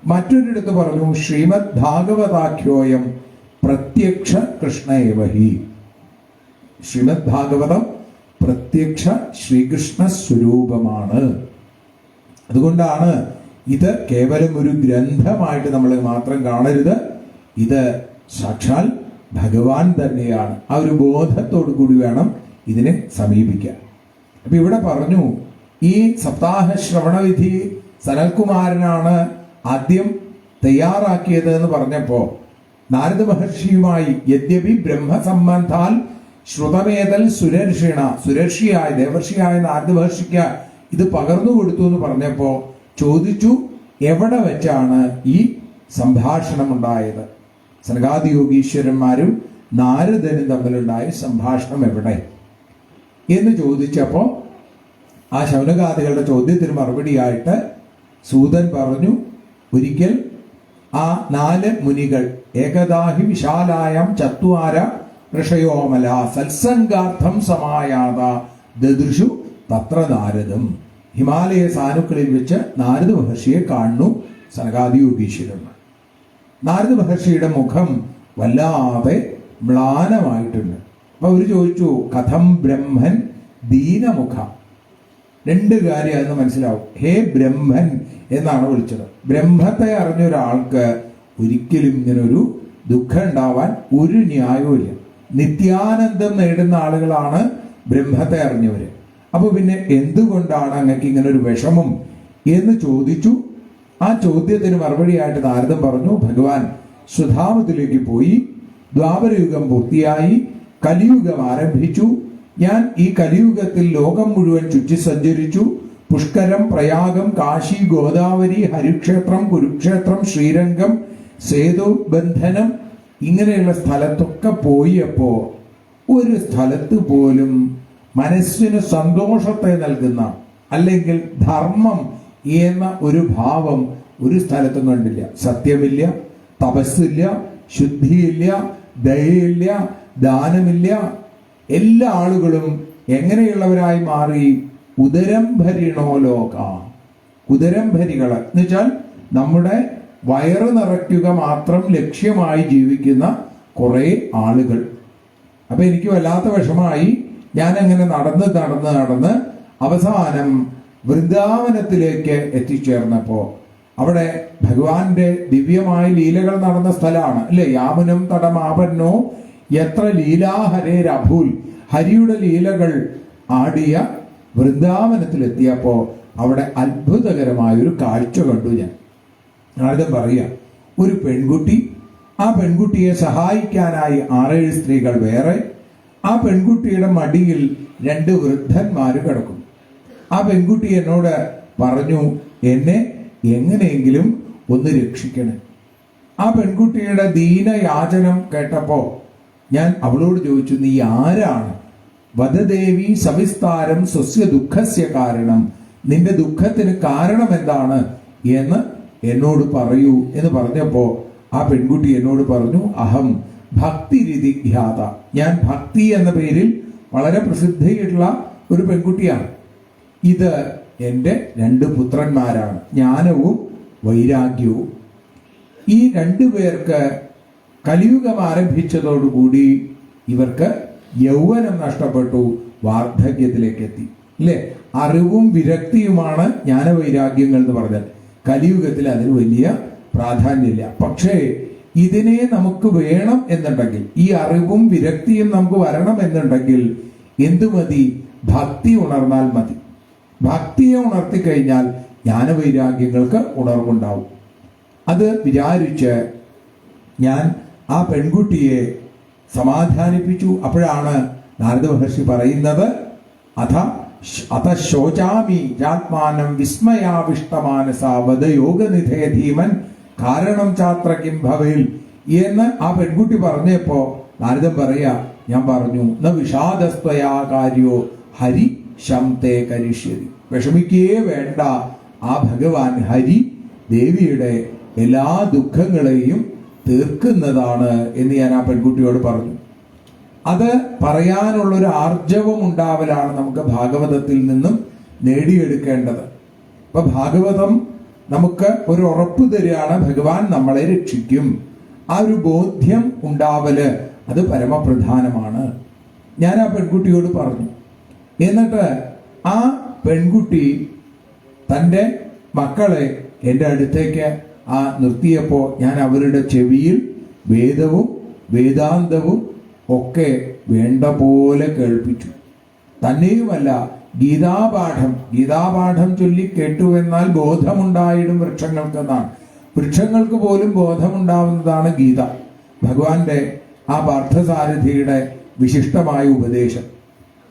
മറ്റൊരിടത്ത് പറഞ്ഞു ശ്രീമദ് ഭാഗവതാഖ്യോയം പ്രത്യക്ഷ കൃഷ്ണേവഹി. ശ്രീമദ് ഭാഗവതം പ്രത്യക്ഷ ശ്രീകൃഷ്ണ സ്വരൂപമാണ്. അതുകൊണ്ടാണ് ഇത് കേവലം ഒരു ഗ്രന്ഥമായിട്ട് നമ്മൾ മാത്രം കാണരുത്. ഇത് സാക്ഷാൽ ഭഗവാൻ തന്നെയാണ്. ആ ഒരു ബോധത്തോടു കൂടി വേണം ഇതിനെ സമീപിക്കാൻ. അപ്പൊ ഇവിടെ പറഞ്ഞു, ഈ സപ്താഹ ശ്രവണവിധി സനൽകുമാരനാണ് ആദ്യം തയ്യാറാക്കിയത് എന്ന് പറഞ്ഞപ്പോ നാരദ മഹർഷിയുമായി യദ്യപി ബ്രഹ്മസംബന്ധാൽ ശ്രുതമേതൽ സുരർഷിണ, സുരർഷിയായ ദേവർഷിയായ നാരദ മഹർഷിക്ക് ഇത് പകർന്നു കൊടുത്തു എന്ന് പറഞ്ഞപ്പോ ചോദിച്ചു, എവിടെ വെച്ചാണ് ഈ സംഭാഷണം ഉണ്ടായത്? സനകാദി യോഗീശ്വരന്മാരും നാരദനും തമ്മിലുണ്ടായ സംഭാഷണം എവിടെ എന്ന് ചോദിച്ചപ്പോ ആ ശൗനകാദികളുടെ ചോദ്യത്തിന് മറുപടിയായിട്ട് സൂതൻ പറഞ്ഞു, ഒരിക്കൽ ആ 4 മുനികൾ ഏകദാഹി വിശാലായം ചത്വാര ഋഷയോമല സത്സംഗാർത്ഥം സമായാത ദദൃശു തത്ര നാരദം. ഹിമാലയ സാനുക്കളിൽ വെച്ച് നാരദ മഹർഷിയെ കാണുന്നു സനകാദി യോഗീശ്വരന്മാർ. നാരദ മഹർഷിയുടെ മുഖം വല്ലാതെ മ്ലാനമായിട്ടുണ്ട്. അപ്പൊ അവര് ചോദിച്ചു, കഥം ബ്രഹ്മൻ ദീനമുഖ. 2 കാര്യം അതെന്ന് മനസ്സിലാവും. ഹേ ബ്രഹ്മൻ എന്നാണ് വിളിച്ചത്. ബ്രഹ്മത്തെ അറിഞ്ഞ ഒരാൾക്ക് ഒരിക്കലും ഇങ്ങനൊരു ദുഃഖം ഉണ്ടാവാൻ ഒരു ന്യായവുമില്ല. നിത്യാനന്ദം നേടുന്ന ആളുകളാണ് ബ്രഹ്മത്തെ അറിഞ്ഞവര്. അപ്പൊ പിന്നെ എന്തുകൊണ്ടാണ് അങ്ങക്ക് ഇങ്ങനെ ഒരു വിഷമം എന്ന് ചോദിച്ചു. ആ ചോദ്യത്തിന് മറുപടിയായിട്ട് നാരദൻ പറഞ്ഞു, ഭഗവാൻ സ്വധാമത്തിലേക്ക് പോയി, ദ്വാപരയുഗം പൂർത്തിയായി, കലിയുഗം ആരംഭിച്ചു. ഞാൻ ഈ കലിയുഗത്തിൽ ലോകം മുഴുവൻ ചുറ്റി സഞ്ചരിച്ചു. പുഷ്കരം, പ്രയാഗം, കാശി, ഗോദാവരി, ഹരിക്ഷേത്രം, കുരുക്ഷേത്രം, ശ്രീരംഗം, സേതു ബന്ധനം ഇങ്ങനെയുള്ള സ്ഥലത്തൊക്കെ പോയപ്പോ ഒരു സ്ഥലത്ത് പോലും മനസ്സിന് സന്തോഷത്തെ നൽകുന്ന അല്ലെങ്കിൽ ധർമ്മം എന്ന ഒരു ഭാവം ഒരു സ്ഥലത്തും കണ്ടില്ല. സത്യമില്ല, തപസ്സില്ല, ശുദ്ധിയില്ല, ദയയില്ല, ദാനമില്ല. എല്ലാ ആളുകളും എങ്ങനെയുള്ളവരായി മാറി? ഉദരംഭരിണോ ലോക. ഉദരംഭരികള് എന്ന് വെച്ചാൽ നമ്മുടെ വയറ് നിറയ്ക്കുക മാത്രം ലക്ഷ്യമായി ജീവിക്കുന്ന കുറെ ആളുകൾ. അപ്പൊ എനിക്ക് വല്ലാത്ത വിഷമായി. ഞാനങ്ങനെ നടന്ന് നടന്ന് നടന്ന് അവസാനം വൃന്ദാവനത്തിലേക്ക് എത്തിച്ചേർന്നപ്പോ അവിടെ ഭഗവാന്റെ ദിവ്യമായ ലീലകൾ നടന്ന സ്ഥലമാണ് അല്ലെ. യാമുനം തടമാപന്നോ എത്ര ലീലാഹരേരഭൂൽ, ഹരിയുടെ ലീലകൾ ആടിയ വൃന്ദാവനത്തിലെത്തിയപ്പോ അവിടെ അത്ഭുതകരമായൊരു കാഴ്ച കണ്ടു ഞാൻ. നാരദൻ പറയാ, ഒരു പെൺകുട്ടി, ആ പെൺകുട്ടിയെ സഹായിക്കാനായി 6-7 സ്ത്രീകൾ വേറെ, ആ പെൺകുട്ടിയുടെ മടിയിൽ 2 വൃദ്ധന്മാര് കിടക്കും. ആ പെൺകുട്ടി എന്നോട് പറഞ്ഞു, എന്നെ എങ്ങനെയെങ്കിലും ഒന്ന് രക്ഷിക്കണം. ആ പെൺകുട്ടിയുടെ ദീനയാചനം കേട്ടപ്പോ ഞാൻ അവളോട് ചോദിച്ചു, നീ ആരാണ്? വദദേവി സവിസ്താരം സ്വസ്യ ദുഃഖസ്യ കാരണം, നിന്റെ ദുഃഖത്തിന് കാരണം എന്താണ് എന്ന് എന്നോട് പറയൂ എന്ന് പറഞ്ഞപ്പോ ആ പെൺകുട്ടി എന്നോട് പറഞ്ഞു, അഹം ഭക്തിരിതിഖ്യാത, ഞാൻ ഭക്തി എന്ന പേരിൽ വളരെ പ്രസിദ്ധിയുള്ള ഒരു പെൺകുട്ടിയാണ്. ഇത് എൻ്റെ 2 പുത്രന്മാരാണ്, ജ്ഞാനവും വൈരാഗ്യവും. ഈ 2 പേർക്ക് കലിയുഗം ആരംഭിച്ചതോടുകൂടി ഇവർക്ക് യൗവനം നഷ്ടപ്പെട്ടു, വാർദ്ധക്യത്തിലേക്ക് എത്തി അല്ലേ. അറിവും വിരക്തിയുമാണ് ജ്ഞാനവൈരാഗ്യങ്ങൾ എന്ന് പറഞ്ഞാൽ. കലിയുഗത്തിൽ അതിന് വലിയ പ്രാധാന്യമില്ല. പക്ഷേ ഇതിനെ നമുക്ക് വേണം എന്നുണ്ടെങ്കിൽ, ഈ അറിവും വിരക്തിയും നമുക്ക് വരണം എന്നുണ്ടെങ്കിൽ എന്തു മതി? ഭക്തി ഉണർന്നാൽ മതി. ഭക്തിയെ ഉണർത്തിക്കഴിഞ്ഞാൽ ജ്ഞാനവൈരാഗ്യങ്ങൾക്ക് ഉണർവുണ്ടാവും. അത് വിചാരിച്ച് ഞാൻ ആ പെൺകുട്ടിയെ സമാധാനിപ്പിച്ചു. അപ്പോഴാണ് നാരദ മഹർഷി പറയുന്നത്, അഥ ശോചാമി ജാത്മാനം വിസ്മയാവിഷ്ടമാനസ വദയോഗനിധേ ധീമൻ കാരണം ചാത്ര കിം ഭവേൽ എന്ന് ആ പെൺകുട്ടി പറഞ്ഞപ്പോ നാരദൻ പറയാ, ഞാൻ പറഞ്ഞു, ന വിഷാദസ്ത്വയാ കാര്യോ ഹരി ശംതേ കരിഷ്യതി, വിഷമിക്കേ വേണ്ട, ആ ഭഗവാൻ ഹരി ദേവിയുടെ എല്ലാ ദുഃഖങ്ങളെയും തീർക്കുന്നതാണ് എന്ന് ഞാൻ ആ പെൺകുട്ടിയോട് പറഞ്ഞു. അത് പറയാനുള്ളൊരു ആർജവം ഉണ്ടാവലാണ് നമുക്ക് ഭാഗവതത്തിൽ നിന്നും നേടിയെടുക്കേണ്ടത്. അപ്പൊ ഭാഗവതം നമുക്ക് ഒരു ഉറപ്പ് തരികയാണ്, ഭഗവാൻ നമ്മളെ രക്ഷിക്കും. ആ ഒരു ബോധ്യം ഉണ്ടാവല് അത് പരമപ്രധാനമാണ്. ഞാൻ ആ പെൺകുട്ടിയോട് പറഞ്ഞു. എന്നിട്ട് ആ പെൺകുട്ടി തൻ്റെ മക്കളെ എൻ്റെ അടുത്തേക്ക് നിർത്തിയപ്പോ ഞാൻ അവരുടെ ചെവിയിൽ വേദവും വേദാന്തവും ഒക്കെ വേണ്ട പോലെ കേൾപ്പിച്ചു. തന്നെയുമല്ല, ഗീതാപാഠം ചൊല്ലി കേട്ടു എന്നാൽ ബോധമുണ്ടായിടും വൃക്ഷങ്ങൾക്ക് എന്നാണ്. വൃക്ഷങ്ങൾക്ക് പോലും ബോധമുണ്ടാവുന്നതാണ് ഗീത, ഭഗവാന്റെ ആ പാർത്ഥസാരഥിയുടെ വിശിഷ്ടമായ ഉപദേശം.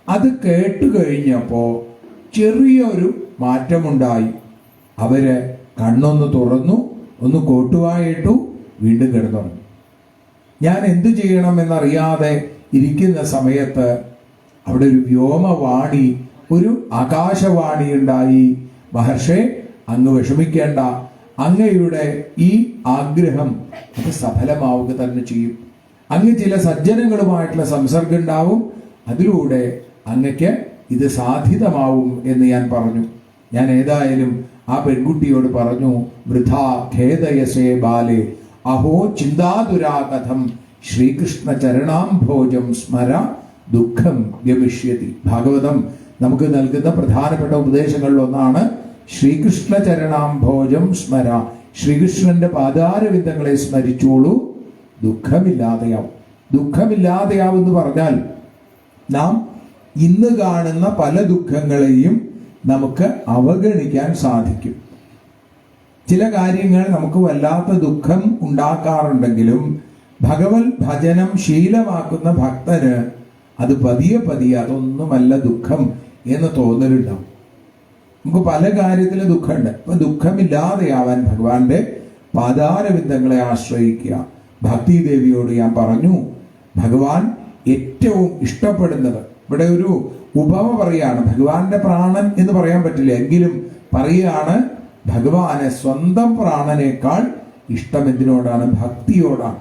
അത് കേട്ടു കഴിഞ്ഞപ്പോ ചെറിയൊരു മാറ്റമുണ്ടായി. അവര് കണ്ണൊന്ന് തുറന്നു, ഒന്ന് കോട്ടുവായിട്ടു, വീണ്ടും കിടന്നുറങ്ങി. ഞാൻ എന്തു ചെയ്യണം എന്നറിയാതെ ഇരിക്കുന്ന സമയത്ത് അവിടെ ഒരു വ്യോമവാണി, ഒരു ആകാശവാണി ഉണ്ടായി. മഹർഷേ, അങ്ങ് വിഷമിക്കേണ്ട, അങ്ങയുടെ ഈ ആഗ്രഹം അത് സഫലമാവുക തന്നെ ചെയ്യും. അങ്ങ് ചില സജ്ജനങ്ങളുമായിട്ടുള്ള സംസർഗം ഉണ്ടാവും, അതിലൂടെ അങ്ങക്ക് ഇത് സാധിതമാവും എന്ന് ഞാൻ പറഞ്ഞു. ഞാൻ ഏതായാലും ആ പെൺകുട്ടിയോട് പറഞ്ഞു, വൃഥാ ഖേദയസേ ബാലേ അഹോ ചിന്താതുരാകഥം ശ്രീകൃഷ്ണ ചരണാംഭോജം സ്മര ദുഃഖം ഗമിഷ്യതി. ഭാഗവതം നമുക്ക് നൽകുന്ന പ്രധാനപ്പെട്ട ഉപദേശങ്ങളിൽ ഒന്നാണ് ശ്രീകൃഷ്ണ ചരണാംഭോജം സ്മര. ശ്രീകൃഷ്ണന്റെ പാദാരവിന്ദങ്ങളെ സ്മരിച്ചോളൂ, ദുഃഖമില്ലാതെയാവും. ദുഃഖമില്ലാതെയാവും എന്ന് പറഞ്ഞാൽ നാം ഇന്ന് കാണുന്ന പല ദുഃഖങ്ങളെയും നമുക്ക് അവഗണിക്കാൻ സാധിക്കും. ചില കാര്യങ്ങൾ നമുക്ക് വല്ലാത്ത ദുഃഖം ഉണ്ടാക്കാറുണ്ടെങ്കിലും ഭഗവത് ഭജനം ശീലമാക്കുന്ന ഭക്തന് അത് പതിയെ പതിയെ അതൊന്നുമല്ല ദുഃഖം എന്ന് തോന്നലുണ്ടാവും. നമുക്ക് പല കാര്യത്തിലും ദുഃഖമുണ്ട്. അപ്പൊ ദുഃഖമില്ലാതെയാവാൻ ഭഗവാന്റെ പാദാരവിന്ദങ്ങളെ ആശ്രയിക്കുക. ഭക്തി ദേവിയോട് ഞാൻ പറഞ്ഞു, ഭഗവാൻ ഏറ്റവും ഇഷ്ടപ്പെടുന്നത്, ഇവിടെ ഒരു ഉപമ പറയാണ്, ഭഗവാന്റെ പ്രാണൻ എന്ന് പറയാൻ പറ്റില്ല, എങ്കിലും പറയാണ് ഭഗവാന് സ്വന്തം പ്രാണനേക്കാൾ ഇഷ്ടം എന്തിനോടാണ്? ഭക്തിയോടാണ്.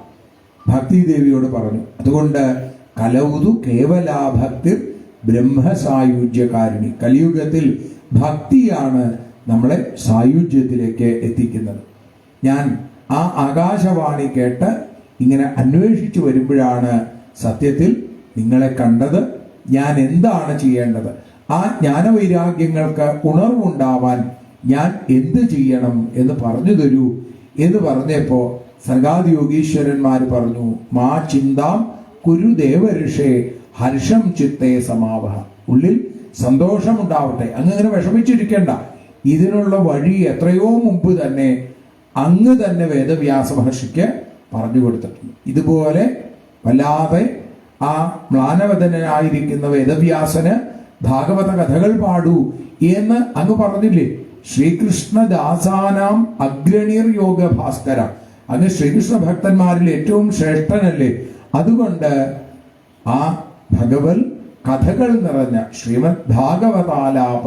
ഭക്തി ദേവിയോട് പറഞ്ഞു. അതുകൊണ്ട് കലൗതു കേവലാ ഭക്തി ബ്രഹ്മസായുജ്യകാരിണി. കലിയുഗത്തിൽ ഭക്തിയാണ് നമ്മളെ സായുജ്യത്തിലേക്ക് എത്തിക്കുന്നത്. ഞാൻ ആ ആകാശവാണി കേട്ട് ഇങ്ങനെ അന്വേഷിച്ചു വരുമ്പോഴാണ് സത്യത്തിൽ നിങ്ങളെ കണ്ടത്. ഞാൻ എന്താണ് ചെയ്യേണ്ടത്, ആ ജ്ഞാനവൈരാഗ്യങ്ങൾക്ക് ഉണർവുണ്ടാവാൻ ഞാൻ എന്ത് ചെയ്യണം എന്ന് പറഞ്ഞു തരൂ എന്ന് പറഞ്ഞപ്പോ സനകാദി യോഗീശ്വരന്മാർ പറഞ്ഞു, മാ ചിന്താം കുരു ദേവഋഷേ ഹർഷം ചിത്തേ സമാവഹ. ഉള്ളിൽ സന്തോഷമുണ്ടാവട്ടെ, അങ്ങനെ വിഷമിച്ചിരിക്കേണ്ട. ഇതിനുള്ള വഴി എത്രയോ മുമ്പ് തന്നെ അങ്ങ് തന്നെ വേദവ്യാസ മഹർഷിക്ക് പറഞ്ഞു കൊടുത്തിട്ടുണ്ട്. ഇതുപോലെ വല്ലാതെ ആ മ്ലാനവദനായിരിക്കുന്ന വേദവ്യാസന് ഭാഗവത കഥകൾ പാടൂ എന്ന് അങ്ങ് പറഞ്ഞില്ലേ? ശ്രീകൃഷ്ണദാസാനാം അഗ്രണീർ യോഗ ഭാസ്കര, അങ്ങ് ശ്രീകൃഷ്ണ ഭക്തന്മാരിൽ ഏറ്റവും ശ്രേഷ്ഠനല്ലേ? അതുകൊണ്ട് ആ ഭഗവത് കഥകൾ നിറഞ്ഞ ശ്രീമദ് ഭാഗവതാലാപ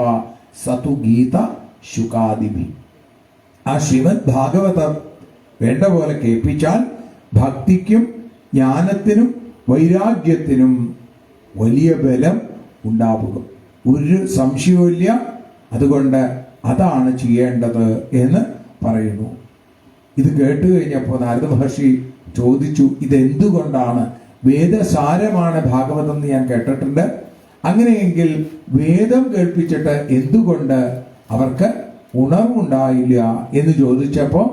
സതു ഗീത ശുകാദിഭി, ആ ശ്രീമദ് ഭാഗവതം വേണ്ട പോലെ കേൾപ്പിച്ചാൽ ഭക്തിക്കും ജ്ഞാനത്തിനും വൈരാഗ്യത്തിനും വലിയ ബലം ഉണ്ടാവുക, ഒരു സംശയവുമില്ല. അതുകൊണ്ട് അതാണ് ചെയ്യേണ്ടത് എന്ന് പറയുന്നു. ഇത് കേട്ട് കഴിഞ്ഞപ്പോൾ നാരദ മഹർഷി ചോദിച്ചു, ഇതെന്തുകൊണ്ടാണ്? വേദസാരമാണ് ഭാഗവതം എന്ന് ഞാൻ കേട്ടിട്ടുണ്ട്. അങ്ങനെയെങ്കിൽ വേദം കേൾപ്പിച്ചിട്ട് എന്തുകൊണ്ട് അവർക്ക് ഉണർവുണ്ടായില്ല എന്ന് ചോദിച്ചപ്പോൾ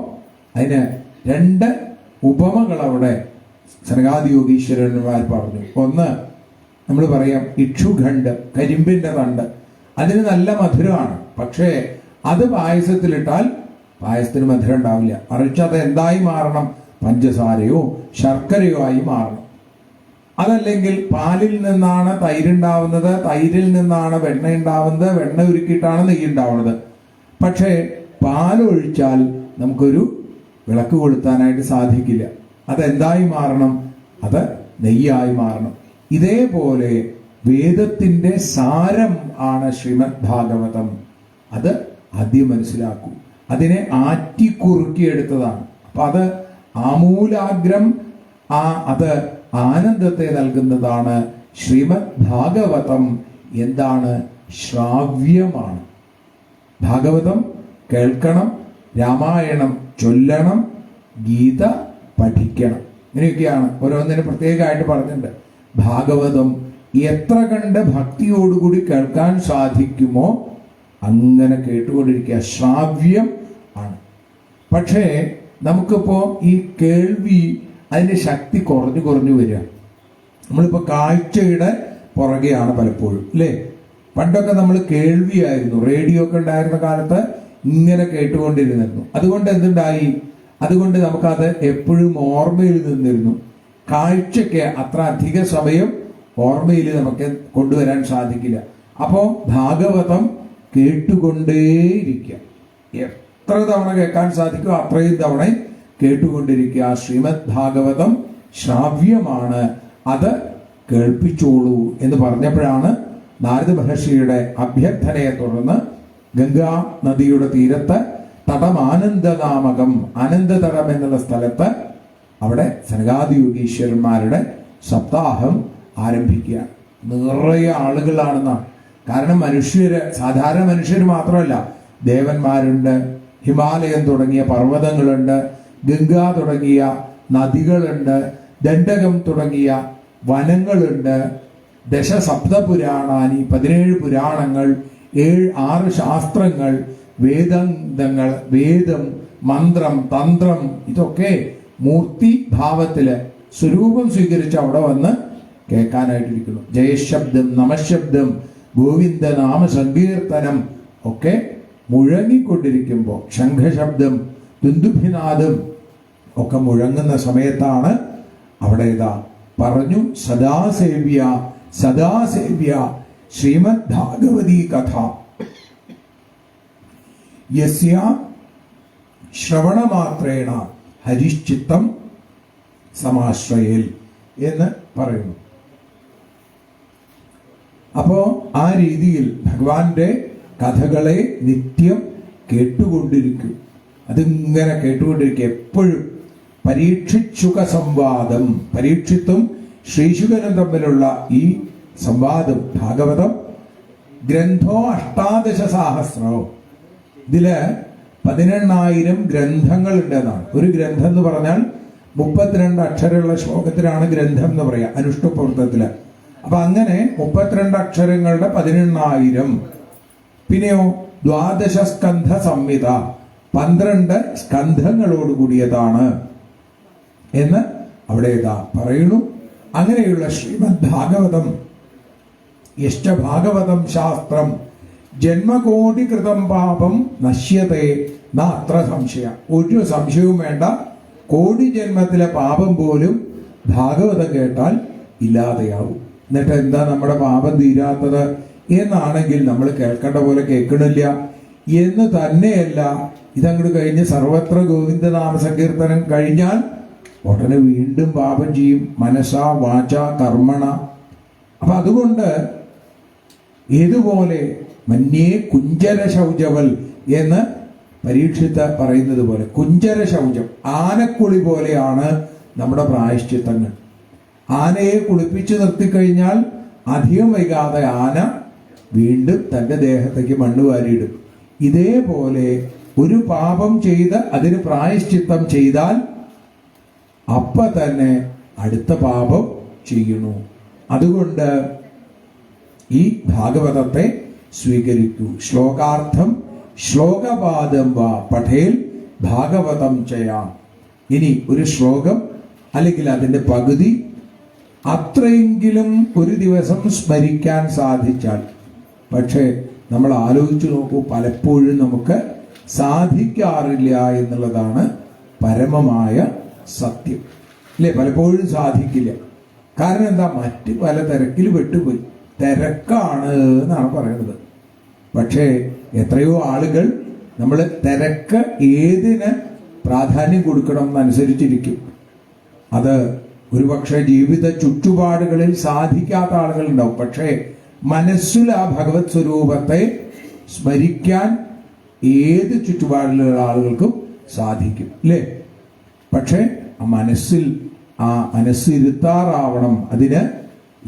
അതിന് രണ്ട് ഉപമകൾ അവിടെ സനകാദി യോഗീശ്വരന്മാർ പറഞ്ഞു. ഒന്ന്, നമ്മൾ പറയാം ഇക്ഷുഖണ്ഡ്, കരിമ്പിന്റെ തണ്ട്, അതിന് നല്ല മധുരമാണ്. പക്ഷേ അത് പായസത്തിലിട്ടാൽ പായസത്തിന് മധുരം ഉണ്ടാവില്ല. മറിച്ച് അത് എന്തായി മാറണം? പഞ്ചസാരയോ ശർക്കരയോ ആയി മാറണം. അതല്ലെങ്കിൽ പാലിൽ നിന്നാണ് തൈരുണ്ടാവുന്നത്, തൈരിൽ നിന്നാണ് വെണ്ണ ഉണ്ടാവുന്നത്, വെണ്ണ ഉരുക്കിയിട്ടാണ് നെയ്യ് ഉണ്ടാവുന്നത്. പക്ഷേ പാലൊഴിച്ചാൽ നമുക്കൊരു വിളക്ക് കൊളുത്താനായിട്ട് സാധിക്കില്ല. അതെന്തായി മാറണം? അത് നെയ്യായി മാറണം. ഇതേപോലെ വേദത്തിന്റെ സാരം ആണ് ശ്രീമദ് ഭാഗവതം. അത് ആദ്യം മനസ്സിലാക്കൂ. അതിനെ ആറ്റിക്കുറുക്കിയെടുത്തതാണ്. അപ്പൊ അത് ആമൂലാഗ്രം അത് ആനന്ദത്തെ നൽകുന്നതാണ്. ശ്രീമദ് ഭാഗവതം എന്താണ്? ശ്രാവ്യമാണ്. ഭാഗവതം കേൾക്കണം, രാമായണം ചൊല്ലണം, ഗീത പഠിക്കണം. ഇങ്ങനെയൊക്കെയാണ് ഓരോന്നിനും പ്രത്യേകമായിട്ട് പറഞ്ഞിട്ടുണ്ട്. ഭാഗവതം എത്ര കണ്ട് ഭക്തിയോടുകൂടി കേൾക്കാൻ സാധിക്കുമോ അങ്ങനെ കേട്ടുകൊണ്ടിരിക്കുക. ശ്രാവ്യം ആണ്. പക്ഷേ നമുക്കിപ്പോ ഈ കേൾവി അതിന്റെ ശക്തി കുറഞ്ഞു കുറഞ്ഞു വരിക. നമ്മളിപ്പോ കാഴ്ചയുടെ പുറകെയാണ് പലപ്പോഴും, അല്ലേ? പണ്ടൊക്കെ നമ്മൾ കേൾവിയായിരുന്നു, റേഡിയോ ഒക്കെ ഉണ്ടായിരുന്ന കാലത്ത് ഇങ്ങനെ കേട്ടുകൊണ്ടിരുന്നിരുന്നു. അതുകൊണ്ട് എന്തുണ്ടായി? അതുകൊണ്ട് നമുക്കത് എപ്പോഴും ഓർമ്മയിൽ നിന്നിരുന്നു. കാഴ്ചയ്ക്ക് അത്ര അധിക സമയം ഓർമ്മയിൽ നമുക്ക് കൊണ്ടുവരാൻ സാധിക്കില്ല. അപ്പോ ഭാഗവതം കേട്ടുകൊണ്ടേയിരിക്കുക. എത്ര തവണ കേൾക്കാൻ സാധിക്കുമോ അത്രയും തവണ കേട്ടുകൊണ്ടിരിക്കുക. ശ്രീമദ് ഭാഗവതം ശ്രാവ്യമാണ്, അത് കേൾപ്പിച്ചോളൂ എന്ന് പറഞ്ഞപ്പോഴാണ് നാരദ മഹർഷിയുടെ അഭ്യർത്ഥനയെ തുടർന്ന് ഗംഗാ നദിയുടെ തീരത്ത് തടമാനന്ദനാമകം, ആനന്ദതടം എന്നുള്ള സ്ഥലത്ത് അവിടെ സനകാദി യോഗീശ്വരന്മാരുടെ സപ്താഹം ആരംഭിക്കുകയാണ്. നിറയെ ആളുകളാണെന്നാണ്. കാരണം സാധാരണ മനുഷ്യർ മാത്രമല്ല, ദേവന്മാരുണ്ട്, ഹിമാലയം തുടങ്ങിയ പർവ്വതങ്ങളുണ്ട്, ഗംഗ തുടങ്ങിയ നദികളുണ്ട്, ദണ്ഡകം തുടങ്ങിയ വനങ്ങളുണ്ട്, ദശസപ്തപുരാണാനി 17 പുരാണങ്ങൾ, 6 ശാസ്ത്രങ്ങൾ, വേദങ്ങൾ, വേദം, മന്ത്രം, തന്ത്രം, ഇതൊക്കെ മൂർത്തി ഭാവത്തില് സ്വരൂപം സ്വീകരിച്ച് അവിടെ വന്ന് കേൾക്കാനായിട്ടിരിക്കുന്നു. ജയശബ്ദം, നമശബ്ദം, ഗോവിന്ദ നാമ സങ്കീർത്തനം ഒക്കെ മുഴങ്ങിക്കൊണ്ടിരിക്കുമ്പോൾ, ശംഖശബ്ദം, ദുന്ദുഭിനാദം ഒക്കെ മുഴങ്ങുന്ന സമയത്താണ് അവിടെ ഇതാ പറഞ്ഞു, സദാസേവ്യ സദാസേവ്യ ശ്രീമദ് ഭാഗവതീ കഥ യസ്യ ശ്രവണമാത്രേണ ഹരിശ്ചിത്തം സമാശ്രയേൽ എന്ന് പറയുന്നു. അപ്പോ ആ രീതിയിൽ ഭഗവാന്റെ കഥകളെ നിത്യം കേട്ടുകൊണ്ടിരിക്കും. അതിങ്ങനെ കേട്ടുകൊണ്ടിരിക്കുക. എപ്പോഴും പരീക്ഷിച്ചുക സംവാദം, പരീക്ഷിത്തും ശ്രീശുകനും തമ്മിലുള്ള ഈ സംവാദം. ഭാഗവതം ഗ്രന്ഥോ 18 ഇതില് 18,000 ഗ്രന്ഥങ്ങൾ ഉണ്ടെന്നാണ്. ഒരു ഗ്രന്ഥം എന്ന് പറഞ്ഞാൽ 32 അക്ഷരമുള്ള ശ്ലോകത്തിലാണ് ഗ്രന്ഥം എന്ന് പറയാം അനുഷ്ഠുപ്രവൃത്തത്തില്. അപ്പൊ അങ്ങനെ 32 അക്ഷരങ്ങളുടെ 18,000. പിന്നെയോ 12 സ്കന്ധ സംഹിത, 12 സ്കന്ധങ്ങളോട് കൂടിയതാണ് എന്ന് അവിടെ ഇതാ പറയുന്നു. അങ്ങനെയുള്ള ശ്രീമദ് ഭാഗവതം യശ്ചഭാഗവതം ശാസ്ത്രം ജന്മകോടി കൃതം പാപം നശ്യതേ നാത്ര സംശയ. ഒരു സംശയവും വേണ്ട, കോടി ജന്മത്തിലെ പാപം പോലും ഭാഗവതം കേട്ടാൽ ഇല്ലാതെയാവും. എന്നിട്ട് എന്താ നമ്മുടെ പാപം തീരാത്തത് എന്നാണെങ്കിൽ നമ്മൾ കേൾക്കേണ്ട പോലെ കേൾക്കണില്ല എന്ന് തന്നെയല്ല, ഇതങ്ങോട്ട് കഴിഞ്ഞ് സർവത്ര ഗോവിന്ദനാമ സങ്കീർത്തനം കഴിഞ്ഞാൽ ഉടനെ വീണ്ടും പാപം ചെയ്യും, മനസ്സാ വാച കർമ്മണ. അപ്പൊ അതുകൊണ്ട് ഏതുപോലെ മന്യേ കുഞ്ചര ശൗചവൽ എന്ന് പരീക്ഷിത്ത് പറയുന്നത് പോലെ, കുഞ്ചര ശൗചം ആനക്കുളി പോലെയാണ് നമ്മുടെ പ്രായശ്ചിത്തങ്ങൾ. ആനയെ കുളിപ്പിച്ചു നിർത്തിക്കഴിഞ്ഞാൽ അധികം വൈകാതെ ആന വീണ്ടും തന്റെ ദേഹത്തേക്ക് മണ്ണ് വാരിയിടും. ഇതേപോലെ ഒരു പാപം ചെയ്ത് അതിന് പ്രായശ്ചിത്തം ചെയ്താൽ അപ്പ തന്നെ അടുത്ത പാപം ചെയ്യുന്നു. അതുകൊണ്ട് ഈ ഭാഗവതത്തെ സ്വീകരിക്കൂ. ശ്ലോകാർത്ഥം ശ്ലോകപാദം വാ പഠേൽ ഭാഗവതം ചെയ്യാം. ഇനി ഒരു ശ്ലോകം അല്ലെങ്കിൽ അതിന്റെ പകുതി അത്രയെങ്കിലും ഒരു ദിവസം സ്മരിക്കാൻ സാധിച്ചാൽ, പക്ഷേ നമ്മൾ ആലോചിച്ചു നോക്കൂ, പലപ്പോഴും നമുക്ക് സാധിക്കാറില്ല എന്നുള്ളതാണ് പരമമായ സത്യം, അല്ലെ? പലപ്പോഴും സാധിക്കില്ല. കാരണം എന്താ? മറ്റ് പല തിരക്കിൽ പെട്ടുപോയി. തിരക്കാണ് എന്നാണ് പറയുന്നത്. പക്ഷേ എത്രയോ ആളുകൾ നമ്മൾ തിരക്ക് ഏതിന് പ്രാധാന്യം കൊടുക്കണം എന്നനുസരിച്ചിരിക്കും. അത് ഒരുപക്ഷെ ജീവിത ചുറ്റുപാടുകളിൽ സാധിക്കാത്ത ആളുകൾ ഉണ്ടാവും. പക്ഷേ മനസ്സിൽ ആ ഭഗവത് സ്വരൂപത്തെ സ്മരിക്കാൻ ഏത് ചുറ്റുപാടിലുള്ള ആളുകൾക്കും സാധിക്കും, അല്ലേ? പക്ഷേ ആ മനസ്സിരുത്താറാവണം. അതിന്